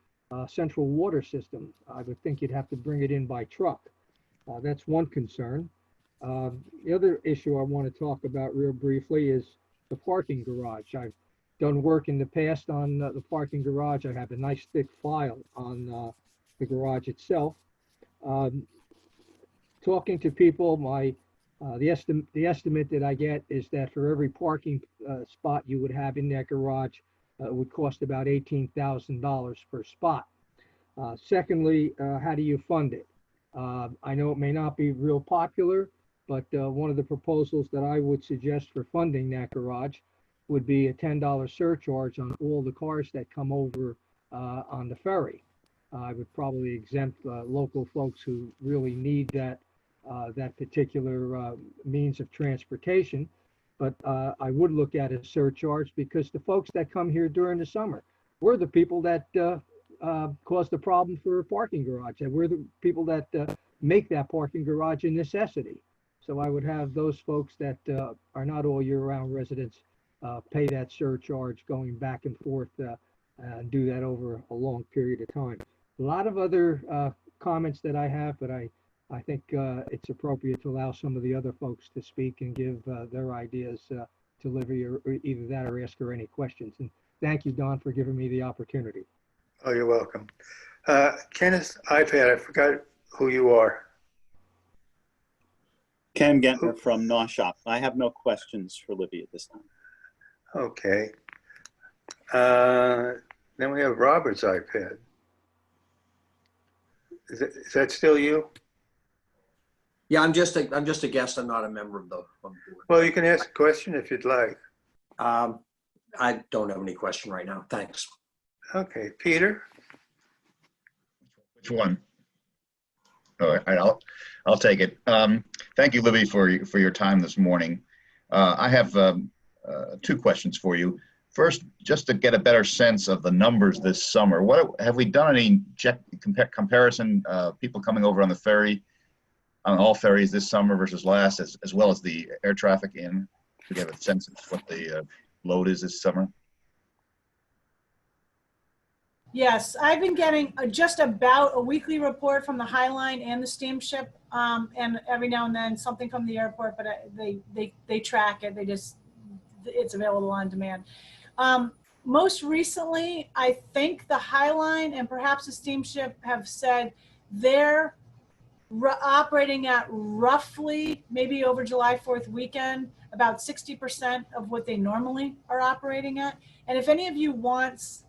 D: central water system. I would think you'd have to bring it in by truck. That's one concern. The other issue I want to talk about real briefly is the parking garage. I've done work in the past on the parking garage. I have a nice thick file on the garage itself. Talking to people, the estimate that I get is that for every parking spot you would have in that garage, it would cost about $18,000 per spot. Secondly, how do you fund it? I know it may not be real popular, but one of the proposals that I would suggest for funding that garage would be a $10 surcharge on all the cars that come over on the ferry. I would probably exempt local folks who really need that particular means of transportation. But I would look at a surcharge, because the folks that come here during the summer, we're the people that cause the problem for a parking garage, and we're the people that make that parking garage a necessity. So I would have those folks that are not all year-round residents pay that surcharge going back and forth and do that over a long period of time. A lot of other comments that I have, but I think it's appropriate to allow some of the other folks to speak and give their ideas to Livy, or either that or ask her any questions. And thank you, Don, for giving me the opportunity.
A: Oh, you're welcome. Kenneth, I forgot who you are.
G: Ken Gentner from Norshop. I have no questions for Libby at this time.
A: Okay. Then we have Robert's iPad. Is that still you?
C: Yeah, I'm just a guest. I'm not a member of the board.
A: Well, you can ask a question if you'd like.
C: I don't have any question right now. Thanks.
A: Okay, Peter.
F: Which one? All right, I'll take it. Thank you, Libby, for your time this morning. I have two questions for you. First, just to get a better sense of the numbers this summer, what have we done any comparison, people coming over on the ferry, on all ferries this summer versus last, as well as the air traffic in, to get a sense of what the load is this summer?
E: Yes, I've been getting just about a weekly report from the High Line and the steamship, and every now and then something from the airport, but they track it. It's available on demand. Most recently, I think the High Line and perhaps the steamship have said they're operating at roughly, maybe over July 4th weekend, about 60% of what they normally are operating at. And if any of you wants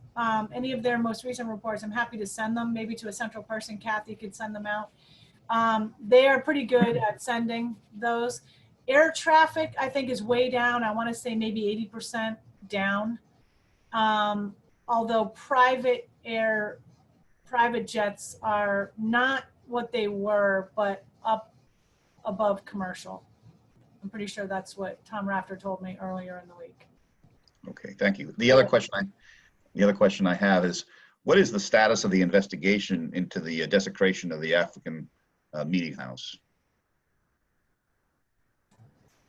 E: any of their most recent reports, I'm happy to send them, maybe to a central person. Kathy could send them out. They are pretty good at sending those. Air traffic, I think, is way down. I want to say maybe 80% down. Although private jets are not what they were, but up above commercial. I'm pretty sure that's what Tom Rafter told me earlier in the week.
F: Okay, thank you. The other question I have is, what is the status of the investigation into the desecration of the African meeting house?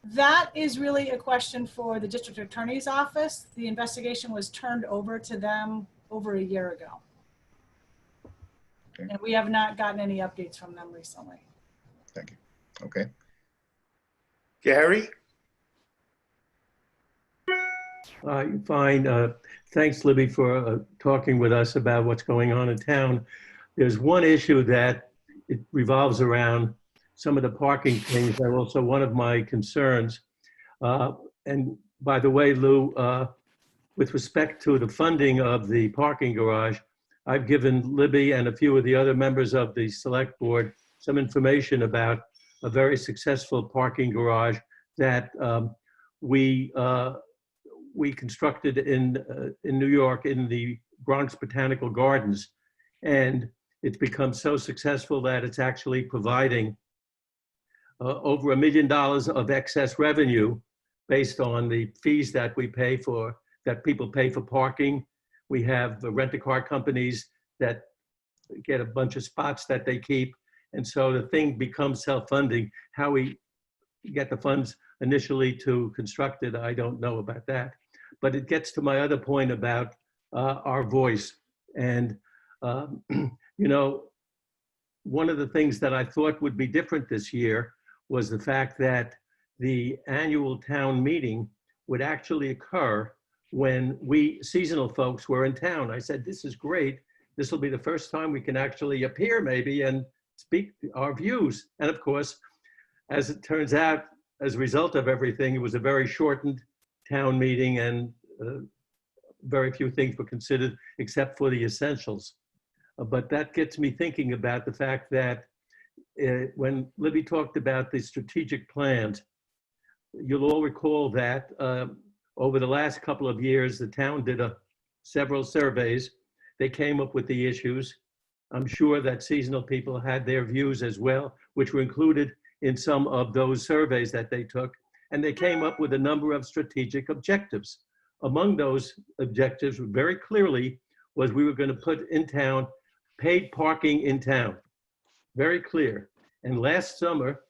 E: That is really a question for the district attorney's office. The investigation was turned over to them over a year ago.
F: Okay.
E: And we have not gotten any updates from them recently.
F: Thank you. Okay.
A: Gary?
C: Fine. Thanks, Libby, for talking with us about what's going on in town. There's one issue that it revolves around some of the parking things. Are also one of my concerns. And by the way, Lou, with respect to the funding of the parking garage, I've given Libby and a few of the other members of the select board some information about a very successful parking garage that we constructed in New York in the Bronx Botanical Gardens. And it's become so successful that it's actually providing over $1 million of excess revenue based on the fees that we pay for, that people pay for parking. We have the rent-a-car companies that get a bunch of spots that they keep. And so the thing becomes self-funding. How we get the funds initially to construct it, I don't know about that. But it gets to my other point about our voice. And, you know, one of the things that I thought would be different this year was the fact that the annual town meeting would actually occur when we seasonal folks were in town. I said, this is great. This will be the first time we can actually appear maybe and speak our views. And of course, as it turns out, as a result of everything, it was a very shortened town meeting and very few things were considered except for the essentials. But that gets me thinking about the fact that when Libby talked about the strategic plans, you'll all recall that over the last couple of years, the town did several surveys. They came up with the issues. I'm sure that seasonal people had their views as well, which were included in some of those surveys that they took. And they came up with a number of strategic objectives. Among those objectives, very clearly, was we were going to put in town paid parking in town. Very clear. And last summer,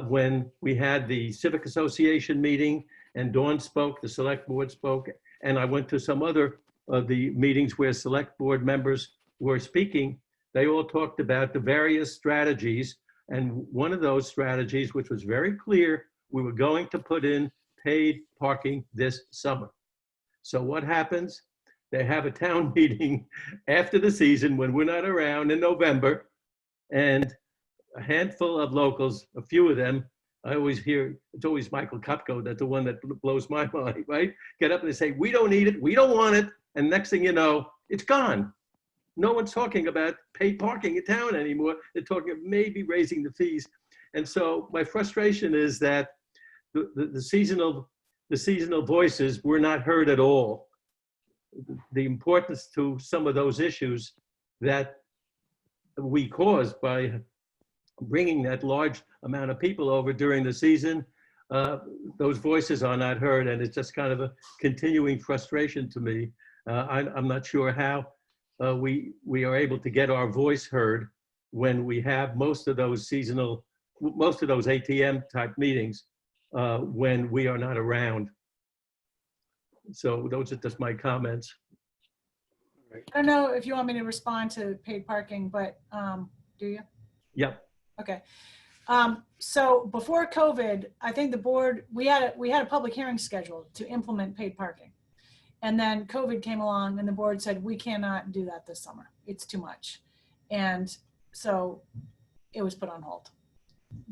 C: when we had the Civic Association meeting and Dawn spoke, the select board spoke, and I went to some other of the meetings where select board members were speaking, they all talked about the various strategies. And one of those strategies, which was very clear, we were going to put in paid parking this summer. So what happens? They have a town meeting after the season when we're not around in November, and a handful of locals, a few of them, I always hear, it's always Michael Kopko, that's the one that blows my mind, right? Get up and they say, we don't need it, we don't want it. And next thing you know, it's gone. No one's talking about paid parking in town anymore. They're talking of maybe raising the fees. And so my frustration is that the seasonal voices were not heard at all. The importance to some of those issues that we caused by bringing that large amount of people over during the season, those voices are not heard, and it's just kind of a continuing frustration to me. I'm not sure how we are able to get our voice heard when we have most of those ATM type meetings when we are not around. So those are just my comments.
E: I don't know if you want me to respond to paid parking, but do you?
C: Yep.
E: Okay. So before COVID, I think the board, we had a public hearing scheduled to implement paid parking. And then COVID came along and the board said, we cannot do that this summer. It's too much. And so it was put on hold.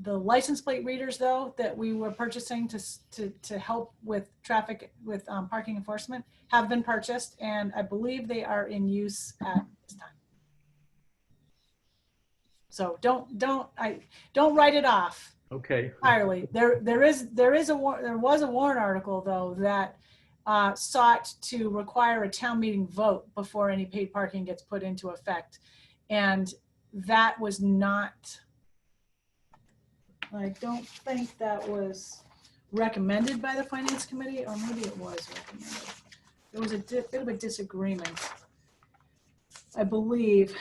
E: The license plate readers, though, that we were purchasing to help with traffic, with parking enforcement, have been purchased, and I believe they are in use at this time. So don't write it off.
C: Okay.
E: Entirely. There was a warrant article, though, that sought to require a town meeting vote before any paid parking gets put into effect, and that was not. I don't think that was recommended by the Finance Committee, or maybe it was recommended. There was a bit of a disagreement, I believe,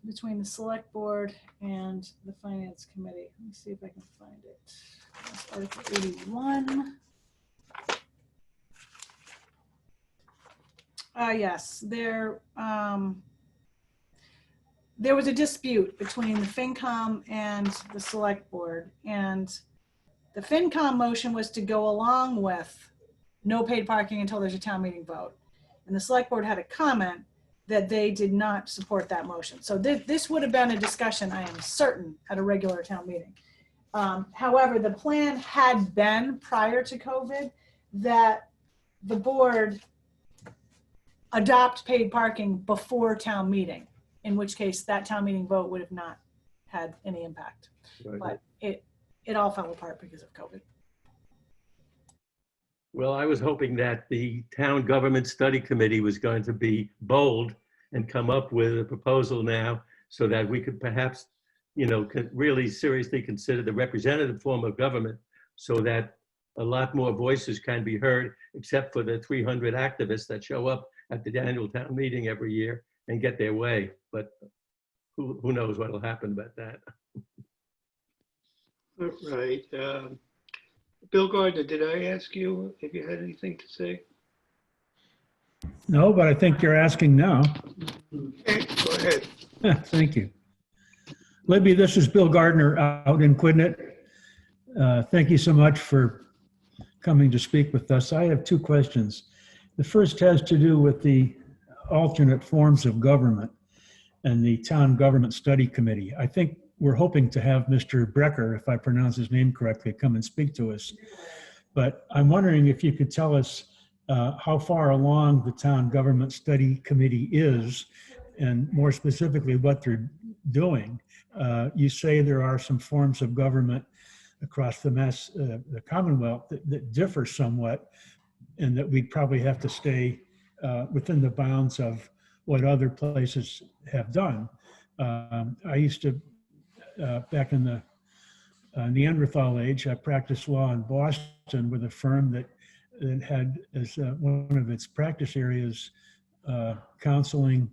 E: between the Select Board and the Finance Committee. Let me see if I can find it. That's Article 81. Yes, there was a dispute between the FinCom and the Select Board, and the FinCom motion was to go along with no paid parking until there's a town meeting vote. And the Select Board had a comment that they did not support that motion. So this would have been a discussion, I am certain, at a regular town meeting. However, the plan had been prior to COVID that the board adopt paid parking before town meeting, in which case that town meeting vote would have not had any impact.
C: Right.
E: But it all fell apart because of COVID.
C: Well, I was hoping that the Town Government Study Committee was going to be bold and come up with a proposal now so that we could perhaps, you know, really seriously consider the representative form of government so that a lot more voices can be heard, except for the 300 activists that show up at the annual town meeting every year and get their way. But who knows what will happen about that.
A: All right. Bill Gardner, did I ask you if you had anything to say?
H: No, but I think you're asking now.
A: Okay, go ahead.
H: Thank you. Libby, this is Bill Gardner out in Quidnet. Thank you so much for coming to speak with us. I have two questions. The first has to do with the alternate forms of government and the Town Government Study Committee. I think we're hoping to have Mr. Brecker, if I pronounce his name correctly, come and speak to us. But I'm wondering if you could tell us how far along the Town Government Study Committee is, and more specifically what they're doing. You say there are some forms of government across the Commonwealth that differ somewhat, and that we'd probably have to stay within the bounds of what other places have done. I used to, back in the Neanderthal age, I practiced law in Boston with a firm that had as one of its practice areas counseling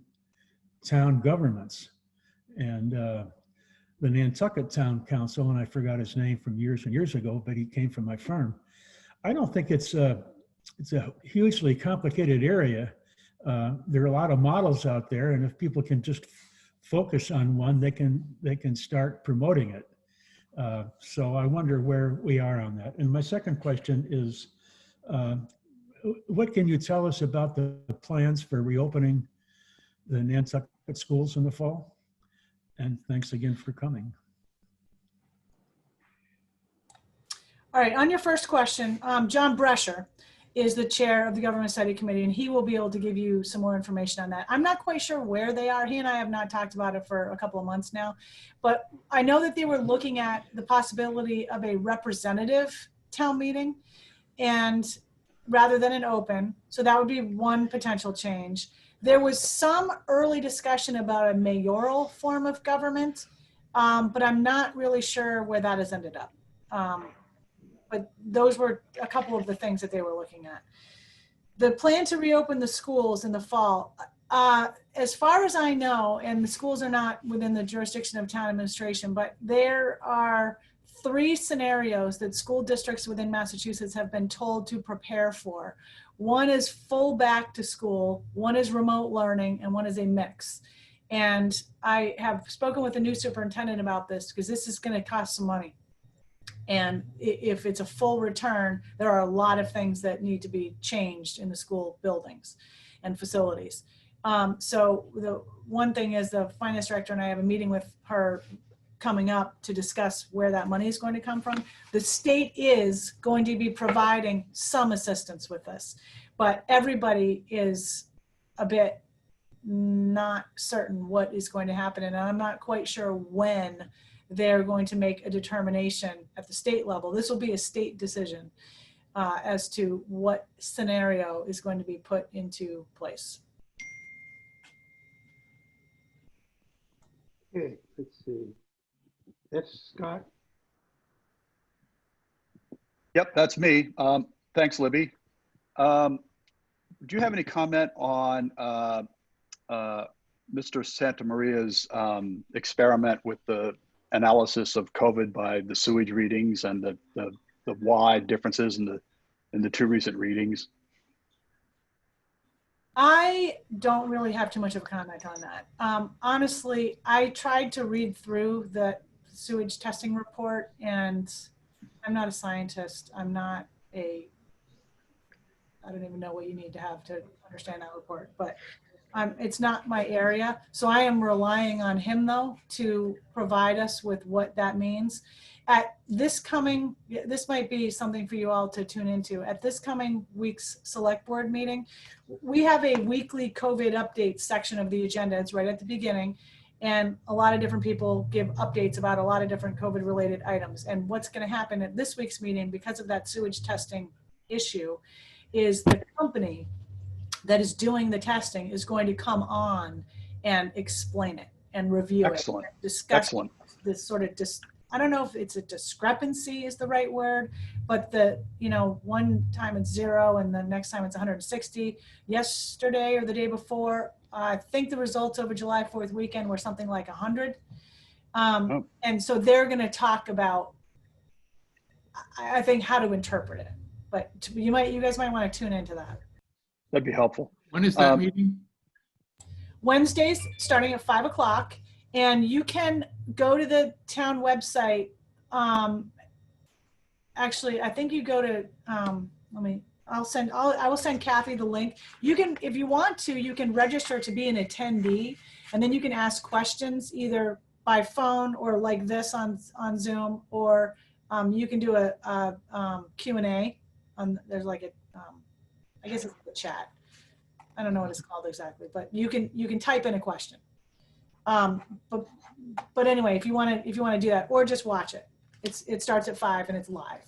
H: town governments. And the Nantucket Town Council, and I forgot his name from years and years ago, but he came from my firm. I don't think it's a hugely complicated area. There are a lot of models out there, and if people can just focus on one, they can start promoting it. So I wonder where we are on that. And my second question is, what can you tell us about the plans for reopening the Nantucket schools in the fall? And thanks again for coming.
E: All right, on your first question, John Brescher is the chair of the Government Study Committee, and he will be able to give you some more information on that. I'm not quite sure where they are. He and I have not talked about it for a couple of months now, but I know that they were looking at the possibility of a representative town meeting, and rather than an open. So that would be one potential change. There was some early discussion about a mayoral form of government, but I'm not really sure where that has ended up. But those were a couple of the things that they were looking at. The plan to reopen the schools in the fall, as far as I know, and the schools are not within the jurisdiction of town administration, but there are 3 scenarios that school districts within Massachusetts have been told to prepare for. One is full back to school, one is remote learning, and one is a mix. And I have spoken with the new superintendent about this because this is going to cost some money. And if it's a full return, there are a lot of things that need to be changed in the school buildings and facilities. So the one thing is the finance director and I have a meeting with her coming up to discuss where that money is going to come from. The state is going to be providing some assistance with this, but everybody is a bit not certain what is going to happen. And I'm not quite sure when they're going to make a determination at the state level. This will be a state decision as to what scenario is going to be put into place.
A: Okay, let's see. Yes, Scott?
I: Yep, that's me. Thanks, Libby. Do you have any comment on Mr. Santamaria's experiment with the analysis of COVID by the sewage readings and the wide differences in the 2 recent readings?
E: I don't really have too much of a comment on that. Honestly, I tried to read through the sewage testing report, and I'm not a scientist. I don't even know what you need to have to understand that report, but it's not my area. So I am relying on him though to provide us with what that means. At this might be something for you all to tune into. At this coming week's select board meeting, we have a weekly COVID update section of the agenda. It's right at the beginning. And a lot of different people give updates about a lot of different COVID related items. And what's going to happen at this week's meeting, because of that sewage testing issue, is the company that is doing the testing is going to come on and explain it. and review
I: Excellent.
E: it, discuss
I: Excellent.
E: this sort of I don't know if it's a discrepancy is the right word, but one time it's 0 and the next time it's 160. Yesterday or the day before, I think the results over July 4th weekend were something like 100. And so they're going to talk about, I think, how to interpret it. But you guys might want to tune into that.
I: That'd be helpful.
J: When is that meeting?
E: Wednesdays, starting at 5 o'clock. And you can go to the town website. Actually, I think you go to, I will send Kathy the link. You can, if you want to, you can register to be an attendee, and then you can ask questions either by phone or like this on Zoom, or you can do a Q&A. There's like a, I guess it's the chat. I don't know what it's called exactly, but you can type in a question. But anyway, if you want to do that, or just watch it. It starts at 5 and it's live.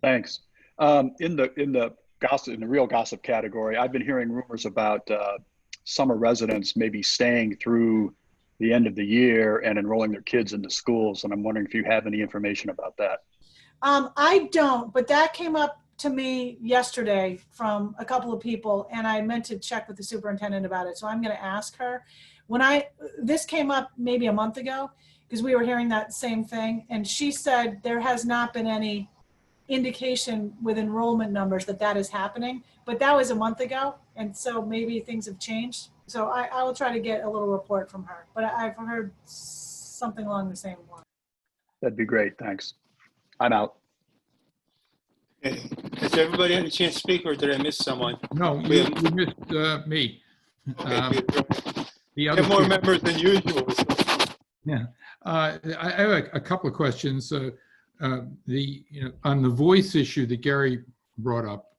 I: Thanks. In the real gossip category, I've been hearing rumors about summer residents maybe staying through the end of the year and enrolling their kids into schools. And I'm wondering if you have any information about that.
E: I don't, but that came up to me yesterday from a couple of people, and I meant to check with the superintendent about it. So I'm going to ask her. This came up maybe a month ago, because we were hearing that same thing. And she said there has not been any indication with enrollment numbers that is happening, but that was a month ago. And so maybe things have changed. So I will try to get a little report from her, but I've heard something along the same line.
I: That'd be great. Thanks. I'm out.
A: Okay. Has everybody had a chance to speak, or did I miss someone?
J: No, you missed me.
A: Okay,
J: The
A: we
J: other
A: have more
J: two-
A: members than usual.
J: Yeah, I have a couple of questions. On the voice issue that Gary brought up,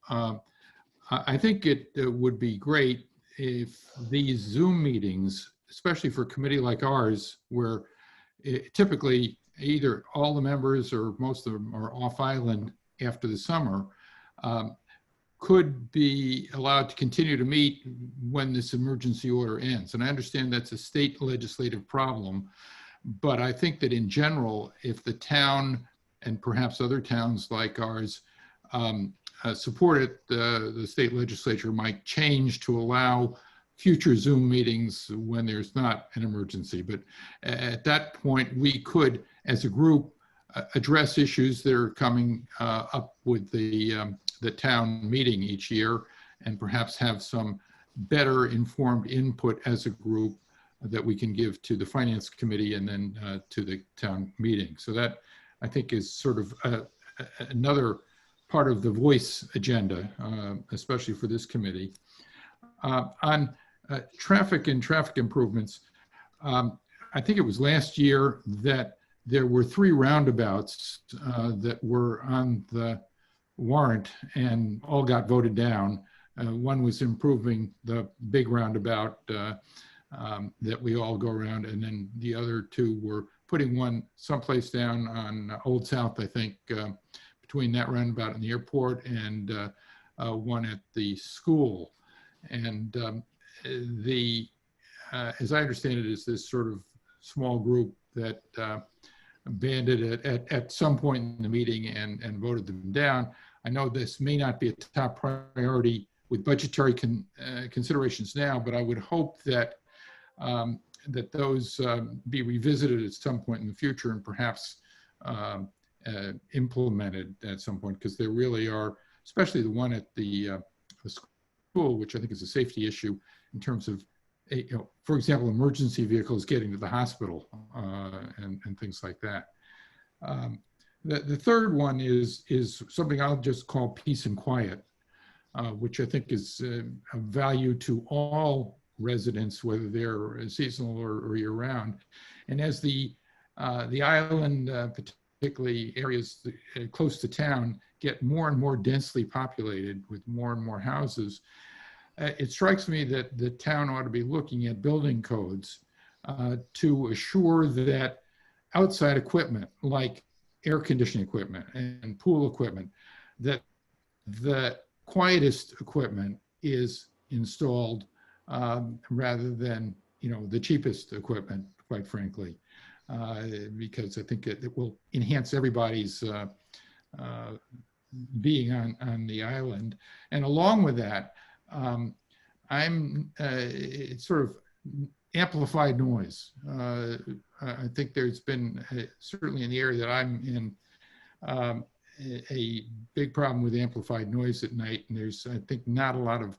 J: I think it would be great if these Zoom meetings, especially for a committee like ours, where typically either all the members or most of them are off island after the summer, could be allowed to continue to meet when this emergency order ends. And I understand that's a state legislative problem, but I think that in general, if the town and perhaps other towns like ours support it, the state legislature might change to allow future Zoom meetings when there's not an emergency. But at that point, we could, as a group, address issues that are coming up with the town meeting each year, and perhaps have some better informed input as a group that we can give to the finance committee and then to the town meeting. So that, I think, is sort of another part of the voice agenda, especially for this committee. On traffic and traffic improvements, I think it was last year that there were 3 roundabouts that were on the warrant and all got voted down. One was improving the big roundabout that we all go around, and then the other 2 were putting one someplace down on Old South, I think, between that roundabout and the airport, and one at the school. And as I understand it, is this sort of small group that banded it at some point in the meeting and voted them down. I know this may not be a top priority with budgetary considerations now, but I would hope that that those be revisited at some point in the future, and perhaps implemented at some point, because there really are, especially the one at the school, which I think is a safety issue in terms of, for example, emergency vehicles getting to the hospital and things like that. The third one is something I'll just call peace and quiet, which I think is of value to all residents, whether they're seasonal or year-round. And as the island, particularly areas close to town, get more and more densely populated with more and more houses, it strikes me that the town ought to be looking at building codes to assure that outside equipment, like air conditioning equipment and pool equipment, that the quietest equipment is installed rather than the cheapest equipment, quite frankly, because I think it will enhance everybody's being on the island. And along with that, it's sort of amplified noise. I think there's been, certainly in the area that I'm in, a big problem with amplified noise at night. And there's, I think, not a lot of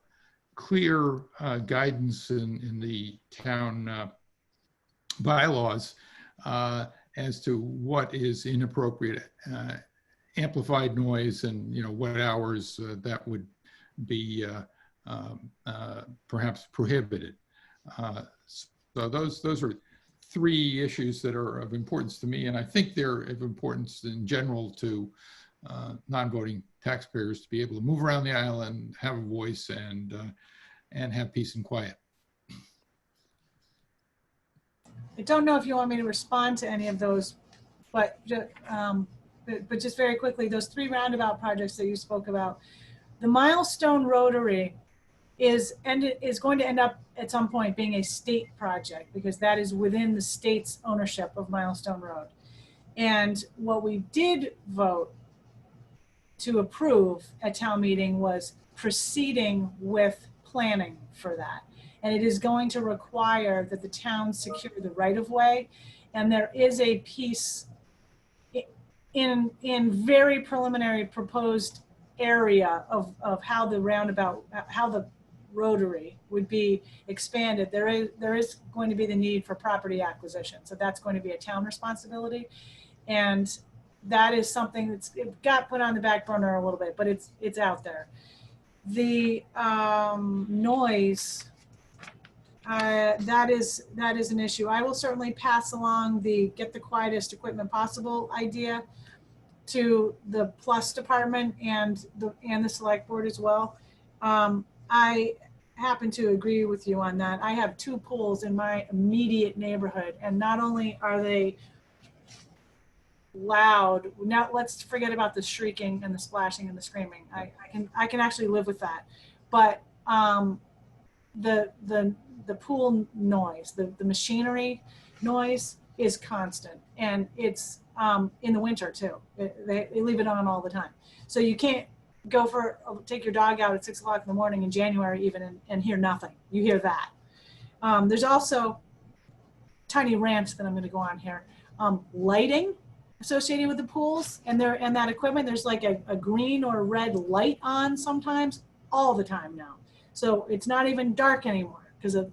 J: clear guidance in the town bylaws as to what is inappropriate amplified noise, and what hours that would be perhaps prohibited. So those are three issues that are of importance to me, and I think they're of importance in general to non-voting taxpayers to be able to move around the island, have a voice, and have peace and quiet.
E: I don't know if you want me to respond to any of those, but just very quickly, those three roundabout projects that you spoke about, the Milestone Rotary is going to end up at some point being a state project, because that is within the state's ownership of Milestone Road. And what we did vote to approve at town meeting was proceeding with planning for that. And it is going to require that the town secure the right-of-way. And there is a piece in very preliminary proposed area of how the roundabout, how the rotary would be expanded. There is going to be the need for property acquisition. So that's going to be a town responsibility. And that is something it got put on the back burner a little bit, but it's out there. The noise, that is an issue. I will certainly pass along the get the quietest equipment possible idea to the Plus department and the select board as well. I happen to agree with you on that. I have 2 pools in my immediate neighborhood, and not only are they loud, now let's forget about the shrieking and the splashing and the screaming. I can actually live with that, but the pool noise, the machinery noise is constant, and it's in the winter too. They leave it on all the time, so you can't take your dog out at 6 o'clock in the morning in January even and hear nothing. You hear that. There's also tiny rant that I'm going to go on here. Lighting associated with the pools and that equipment. There's like a green or red light on sometimes, all the time now. So it's not even dark anymore because of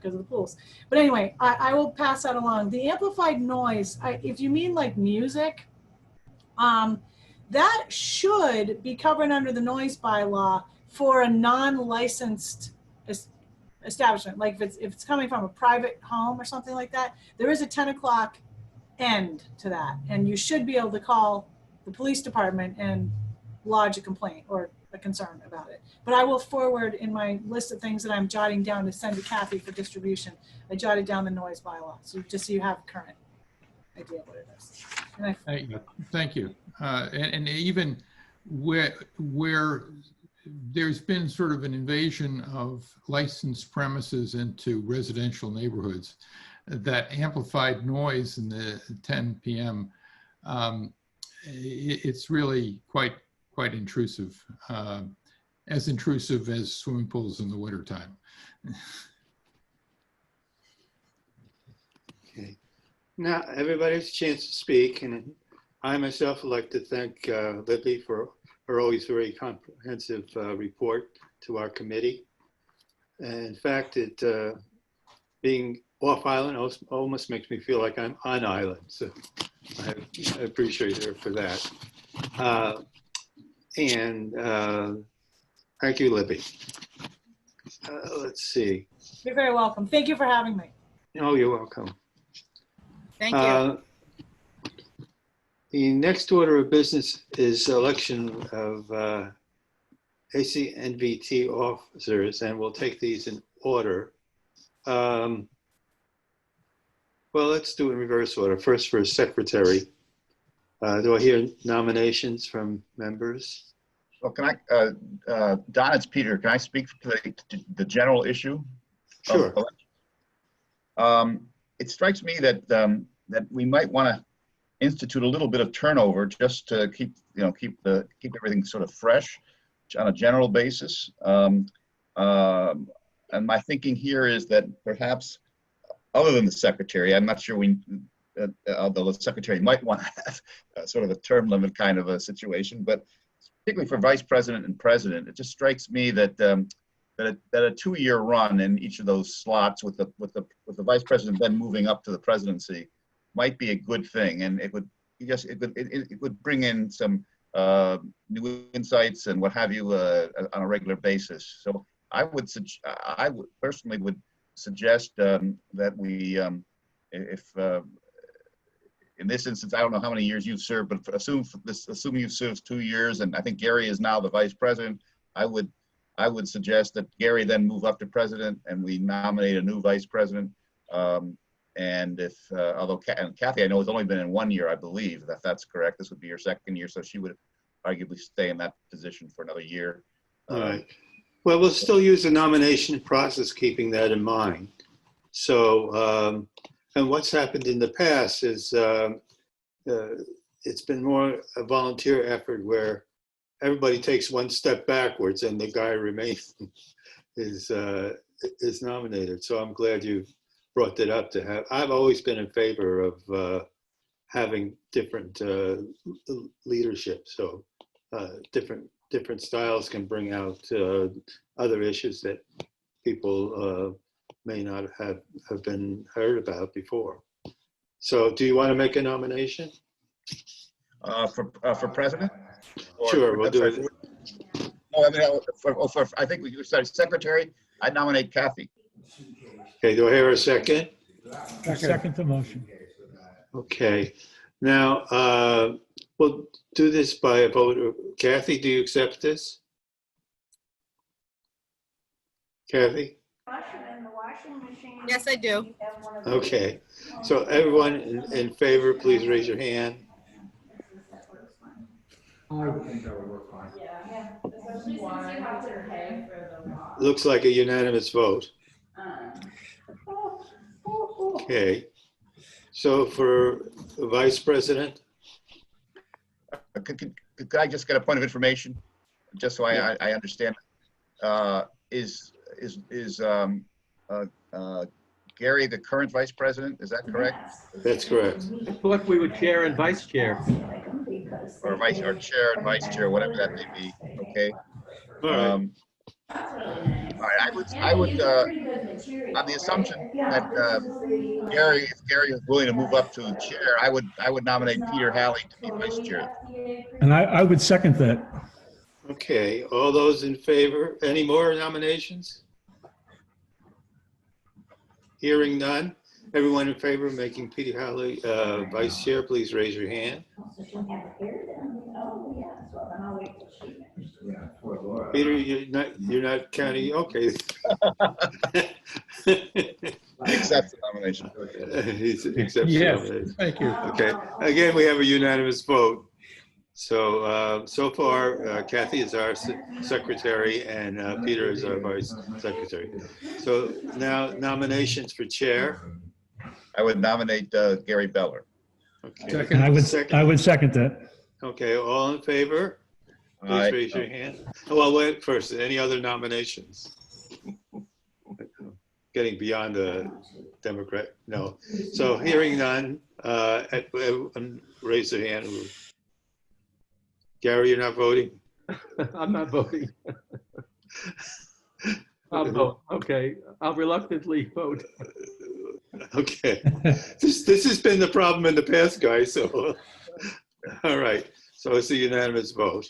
E: the pools. But anyway, I will pass that along. The amplified noise, if you mean like music, that should be covered under the noise bylaw for a non-licensed establishment. Like if it's coming from a private home or something like that, there is a 10 o'clock end to that. And you should be able to call the police department and lodge a complaint or a concern about it. But I will forward in my list of things that I'm jotting down to send to Kathy for distribution. I jotted down the noise bylaw, so just so you have a current idea of what it is.
J: Thank you. And even where there's been sort of an invasion of licensed premises into residential neighborhoods, that amplified noise in the 10 p.m., it's really quite intrusive, as intrusive as swimming pools in the wintertime.
A: Okay. Now everybody's a chance to speak, and I myself would like to thank Libby for her always very comprehensive report to our committee. And in fact, being off island almost makes me feel like I'm on island. So I appreciate her for that. Thank you, Libby. Let's see.
E: You're very welcome. Thank you for having me.
A: Oh, you're welcome.
B: Thank you.
A: The next order of business is election of ACNVT officers, and we'll take these in order. Well, let's do it in reverse order. First for secretary. Do I hear nominations from members?
F: Well, can I, Don, it's Peter. Can I speak to the general issue?
A: Sure.
F: It strikes me that that we might want to institute a little bit of turnover just to keep everything sort of fresh on a general basis. And my thinking here is that perhaps, other than the secretary, I'm not sure although the secretary might want to have sort of a term limit kind of a situation, but particularly for vice president and president, it just strikes me that that a 2-year run in each of those slots with the vice president then moving up to the presidency might be a good thing, and it would bring in some new insights and what have you on a regular basis. So I would personally suggest that we, if in this instance, I don't know how many years you've served, but assuming you've served 2 years, and I think Gary is now the vice president, I would suggest that Gary then move up to president and we nominate a new vice president. And if, although Kathy, I know, has only been in 1 year, I believe, if that's correct. This would be her 2nd year, so she would arguably stay in that position for another year.
A: All right. Well, we'll still use the nomination process, keeping that in mind. So, and what's happened in the past is it's been more a volunteer effort where everybody takes one step backwards and the guy remains is nominated. So I'm glad you brought that up to have. I've always been in favor of having different leadership. So different styles can bring out other issues that people may not have been heard about before. So do you want to make a nomination?
F: For president?
A: Sure, we'll do it.
F: No, I mean, I think we started secretary. I nominate Kathy.
A: Okay, do I hear a second?
H: Second the motion.
A: Okay, now we'll do this by a vote. Kathy, do you accept this? Kathy?
B: Yes, I do.
A: Okay, so everyone in favor, please raise your hand. Looks like a unanimous vote. Okay, so for vice president?
F: Could I just get a point of information, just so I understand? Is Gary the current vice president? Is that correct?
A: That's correct.
C: I thought we were chair and vice chair.
F: Or chair and vice chair, whatever that may be. Okay.
A: All right.
F: All right. I would on the assumption that if Gary is willing to move up to chair, I would nominate Peter Halley to be vice chair.
H: And I would second that.
A: Okay, all those in favor? Any more nominations? Hearing none. Everyone in favor of making Peter Halley vice chair, please raise your hand. Peter, you're not counting. Okay.
F: Accept the nomination.
A: He accepts the
H: Yes,
A: nomination.
H: thank you.
A: Okay. Again, we have a unanimous vote. So so far, Kathy is our secretary and Peter is our vice secretary. So now nominations for chair.
F: I would nominate Gary Beller.
A: Okay.
H: And I would second that.
A: Okay, all in favor? Please
F: Aye.
A: raise your hand. Well, wait first. Any other nominations? Getting beyond the Democrat. No. So hearing none, everyone raise their hand. Gary, you're not voting?
C: I'm not voting. I'll vote. Okay, I'll reluctantly vote.
A: Okay. This has been the problem in the past, guys. So, all right. So it's a unanimous vote.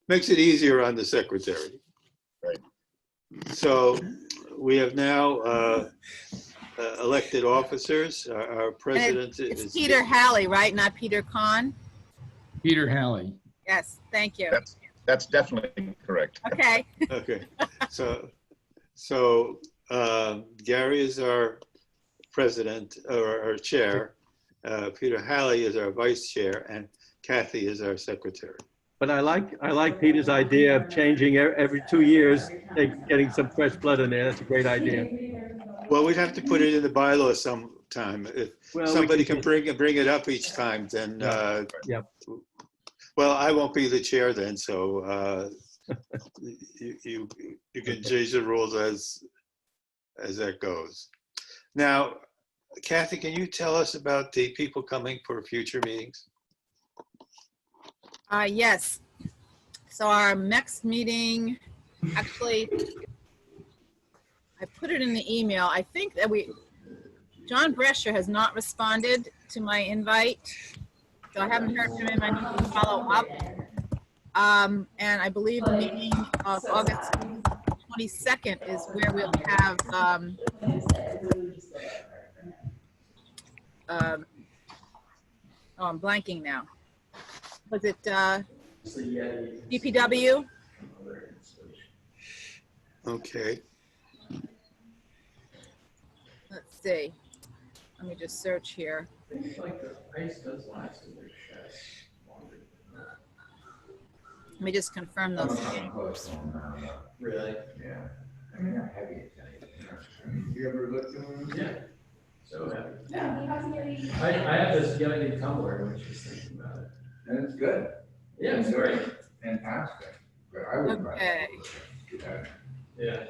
A: Makes it easier on the secretary.
F: Right.
A: So we have now elected officers. Our president is
B: It's Peter Halley, right? Not Peter Kahn?
J: Peter Halley.
B: Yes, thank you.
F: That's definitely correct.
B: Okay.
A: Okay. So Gary is our president or our chair. Peter Halley is our vice chair, and Kathy is our secretary.
C: But I like Peter's idea of changing every 2 years, getting some fresh blood in there. That's a great idea.
A: Well, we'd have to put it in the bylaw sometime. If
C: Well, we
A: somebody
C: can
A: can
C: just-
A: bring it up each time, then,
C: Yep.
A: well, I won't be the chair then, so you can change the rules as that goes. Now, Kathy, can you tell us about the people coming for future meetings?
B: Yes. So our next meeting, actually, I put it in the email. I think that John Brescher has not responded to my invite. So I haven't heard from him. I need to follow up. And I believe the meeting of August 22nd is where we'll have oh, I'm blanking now. Was it DPW?
A: Okay.
B: Let's see. Let me just search here. Let me just confirm those things.
K: Really? Yeah. I mean, they're heavy attending. You ever looked at them? Yeah. So heavy. I have this young tumbler, which is thinking about it. And it's good. Yeah, it's great. Fantastic. But I would.
B: Okay.
K: Yeah.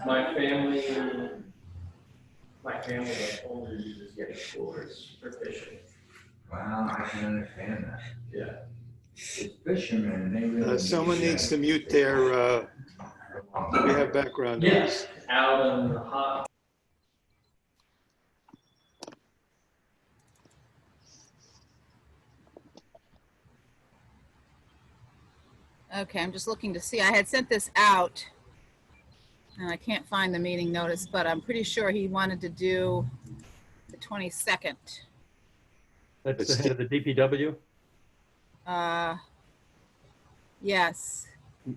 K: My family that's older uses getting coolers for fishing. Wow, I can understand that. Yeah. It's fishermen, they really.
A: Someone needs to mute their, we have background noise.
K: Yes, out on the hot.
B: Okay, I'm just looking to see. I had sent this out and I can't find the meeting notice, but I'm pretty sure he wanted to do the 22nd.
C: That's the head of the DPW,
B: Yes,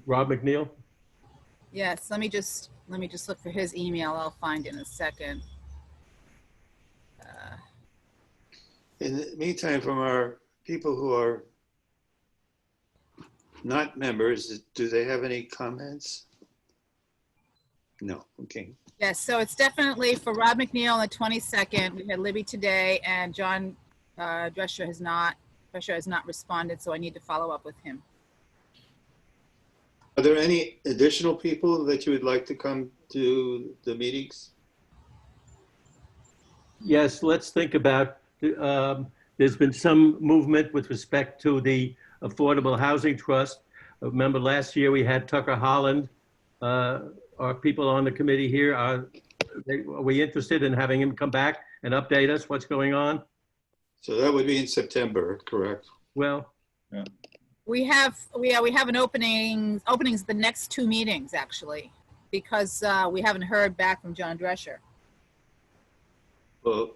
C: Rob McNeil.
B: yes. Let me just look for his email. I'll find it in a second.
A: In the meantime, from our people who are not members, do they have any comments? No, okay.
B: Yes, so it's definitely for Rob McNeil on the 22nd. We had Libby today, and John Drescher has not responded, so I need to follow up with him.
A: Are there any additional people that you would like to come to the meetings?
C: Yes, let's think about, there's been some movement with respect to the Affordable Housing Trust. Remember last year we had Tucker Holland. Are people on the committee here, are we interested in having him come back and update us what's going on?
A: So that would be in September, correct?
C: Well,
B: We have an openings the next two meetings, actually, because we haven't heard back from John Drescher.
A: Well,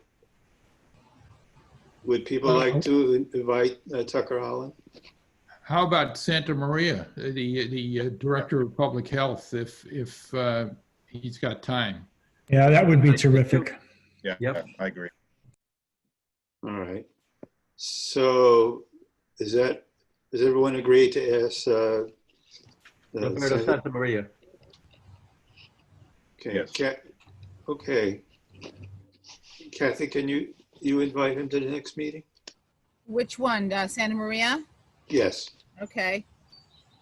A: would people like to invite Tucker Holland?
J: How about Santa Maria, the Director of Public Health, if he's got time?
H: Yeah, that would be terrific.
F: Yeah,
C: Yep.
F: I agree.
A: All right. So is everyone agreed to ask?
C: Roberto Santa Maria.
A: Okay.
F: Yes.
A: Okay. Kathy, can you invite him to the next meeting?
B: Which one, Santa Maria?
A: Yes.
B: Okay,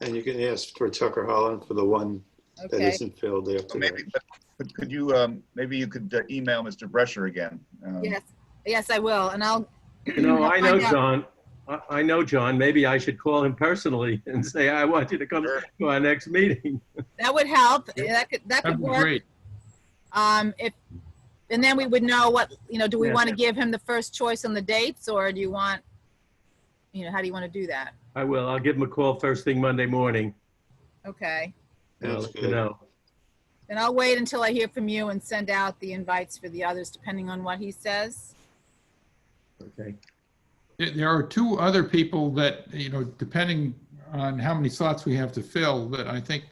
A: And you can ask for Tucker Holland for the one that
B: okay.
A: isn't filled after
F: So maybe,
A: that.
F: could you, maybe you could email Mr. Brescher again?
B: Yes, I will, and I'll.
C: You know,
B: I'll
C: I know
B: find out.
C: John. I know John. Maybe I should call him personally and say, I want you to come to our next meeting.
B: That would help. That could
J: That'd be
B: work.
J: great.
B: And then we would know what, do we
C: Yeah.
B: want to give him the first choice on the dates, or do you want, how do you want to do that?
C: I will. I'll give him a call first thing Monday morning.
B: Okay.
C: And I'll
A: That's
C: let you
A: good.
C: know.
B: Then I'll wait until I hear from you and send out the invites for the others, depending on what he says.
C: Okay.
J: There are two other people that, depending on how many slots we have to fill, that I think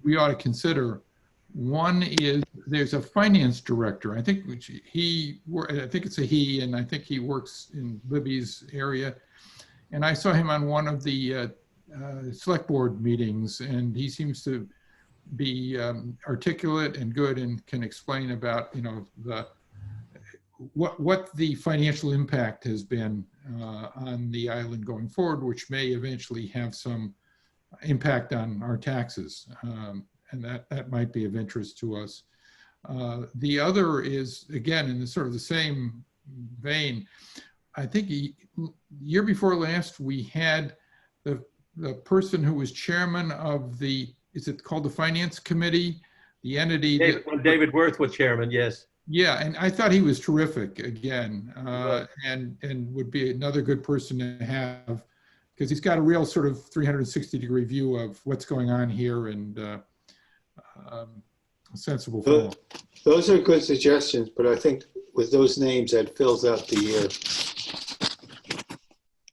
J: we ought to consider. One is there's a finance director. I think it's a he, and I think he works in Libby's area. And I saw him on one of the select board meetings, and he seems to be articulate and good and can explain about, what the financial impact has been on the island going forward, which may eventually have some impact on our taxes. And that might be of interest to us. The other is, again, in the sort of the same vein, I think year before last, we had the person who was chairman of is it called the Finance Committee? The entity
C: David Worth was chairman, yes.
J: Yeah, and I thought he was terrific again, and would be another good person to have, because he's got a real sort of 360-degree view of what's going on here and a sensible fellow.
A: Those are good suggestions, but I think with those names, that fills out the year.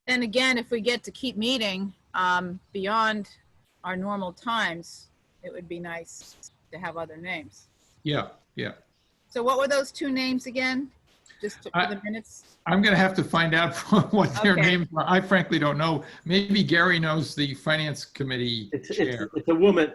B: And again, if we get to keep meeting beyond our normal times, it would be nice to have other names.
J: Yeah, yeah.
B: So what were those two names again? Just for the minutes?
J: I'm going to have to find out what their
B: Okay.
J: names are. I frankly don't know. Maybe Gary knows the Finance Committee chair.
C: It's a woman.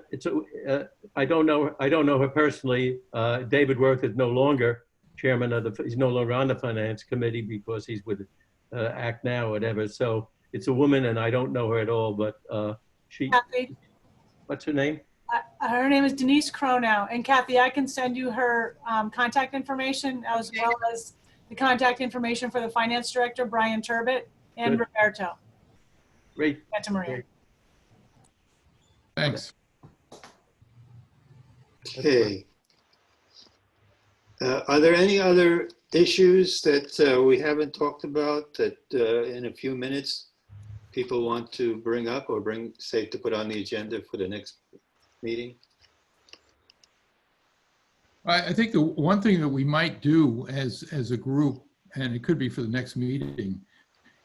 C: I don't know her personally. David Worth is no longer chairman of he's no longer on the Finance Committee because he's with ACT now, whatever. So it's a woman, and I don't know her at all. But
E: Kathy,
C: what's her name?
E: her name is Denise Cronow. And Kathy, I can send you her contact information as well as the contact information for the finance director, Brian Turbot, and
C: Good.
E: Roberto
C: Great.
E: Santa Maria.
C: Great.
J: Thanks.
A: Okay. Are there any other issues that we haven't talked about that in a few minutes people want to bring up or say to put on the agenda for the next meeting?
J: I think the one thing that we might do as a group, and it could be for the next meeting,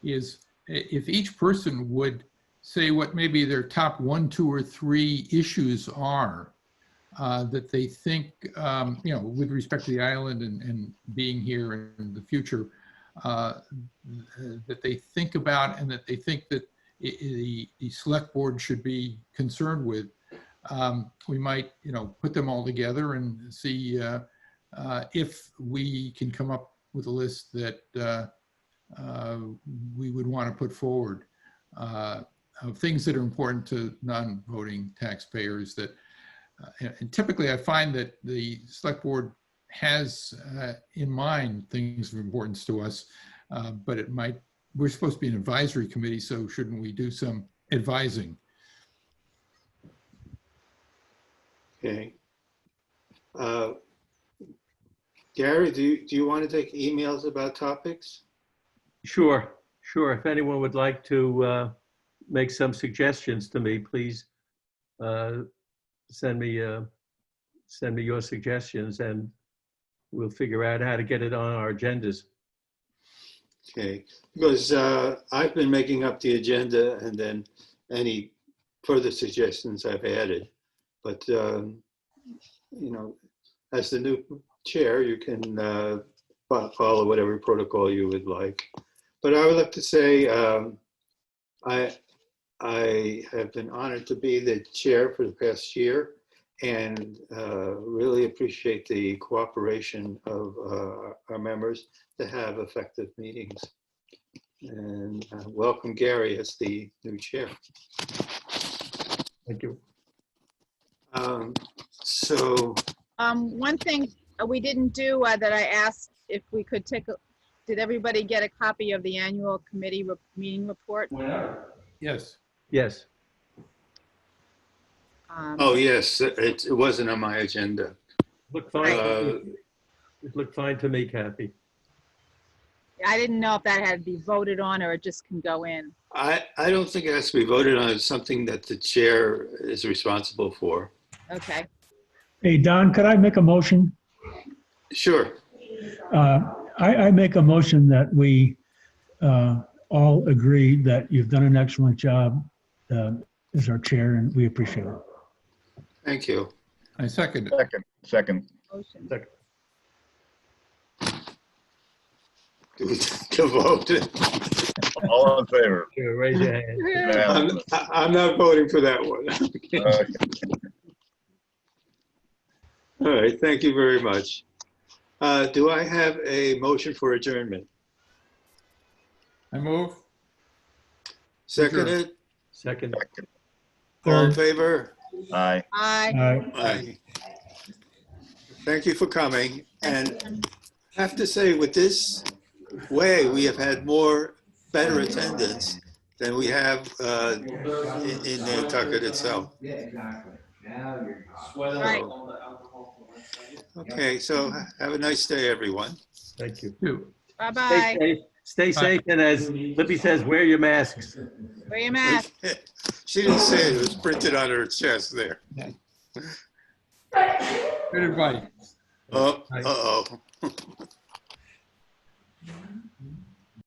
J: is if each person would say what maybe their top 1, 2, or 3 issues are that they think, with respect to the island and being here in the future, that they think about and that they think that the select board should be concerned with. We might, put them all together and see if we can come up with a list that we would want to put forward of things that are important to non-voting taxpayers. That, and typically I find that the select board has in mind things of importance to us, but we're supposed to be an advisory committee, so shouldn't we do some advising?
A: Okay. Gary, do you want to take emails about topics?
C: Sure. If anyone would like to make some suggestions to me, please send me your suggestions, and we'll figure out how to get it on our agendas.
A: Okay, because I've been making up the agenda and then any further suggestions I've added. But, as the new chair, you can follow whatever protocol you would like. But I would like to say I have been honored to be the chair for the past year and really appreciate the cooperation of our members to have effective meetings. And welcome Gary as the new chair.
C: Thank you.
B: One thing we didn't do that I asked if we could did everybody get a copy of the annual committee meeting report?
J: Yes.
C: Yes.
A: Oh, yes, it wasn't on my agenda.
C: Looked fine. It looked fine to me, Kathy.
B: I didn't know if that had to be voted on or it just can go in.
A: I don't think it has to be voted on. It's something that the chair is responsible for.
B: Okay.
H: Hey, Don, could I make a motion?
A: Sure.
H: I make a motion that we all agree that you've done an excellent job as our chair, and we appreciate it.
A: Thank you.
J: I second it.
F: Second.
B: Motion.
A: To vote.
F: All in favor?
C: Sure, raise your hand.
A: I'm not voting for that one. All right, thank you very much. Do I have a motion for adjournment?
J: I move.
A: Seconded?
C: Second.
A: All in
H: Third.
A: favor?
F: Aye.
B: Aye.
A: Aye. Thank you for coming. And I have to say, with this way, we have had better attendance than we have in Nantucket itself.
K: Yeah, exactly. Now you're talking.
B: Right.
A: Okay, so have a nice day, everyone.
C: Thank you.
J: Two.
C: Stay
B: Bye-bye.
C: safe. Stay safe, and as Libby says, wear your masks.
B: Wear your mask.
A: She didn't say it was printed on her chest there.
J: Good advice.
A: Oh, uh-oh.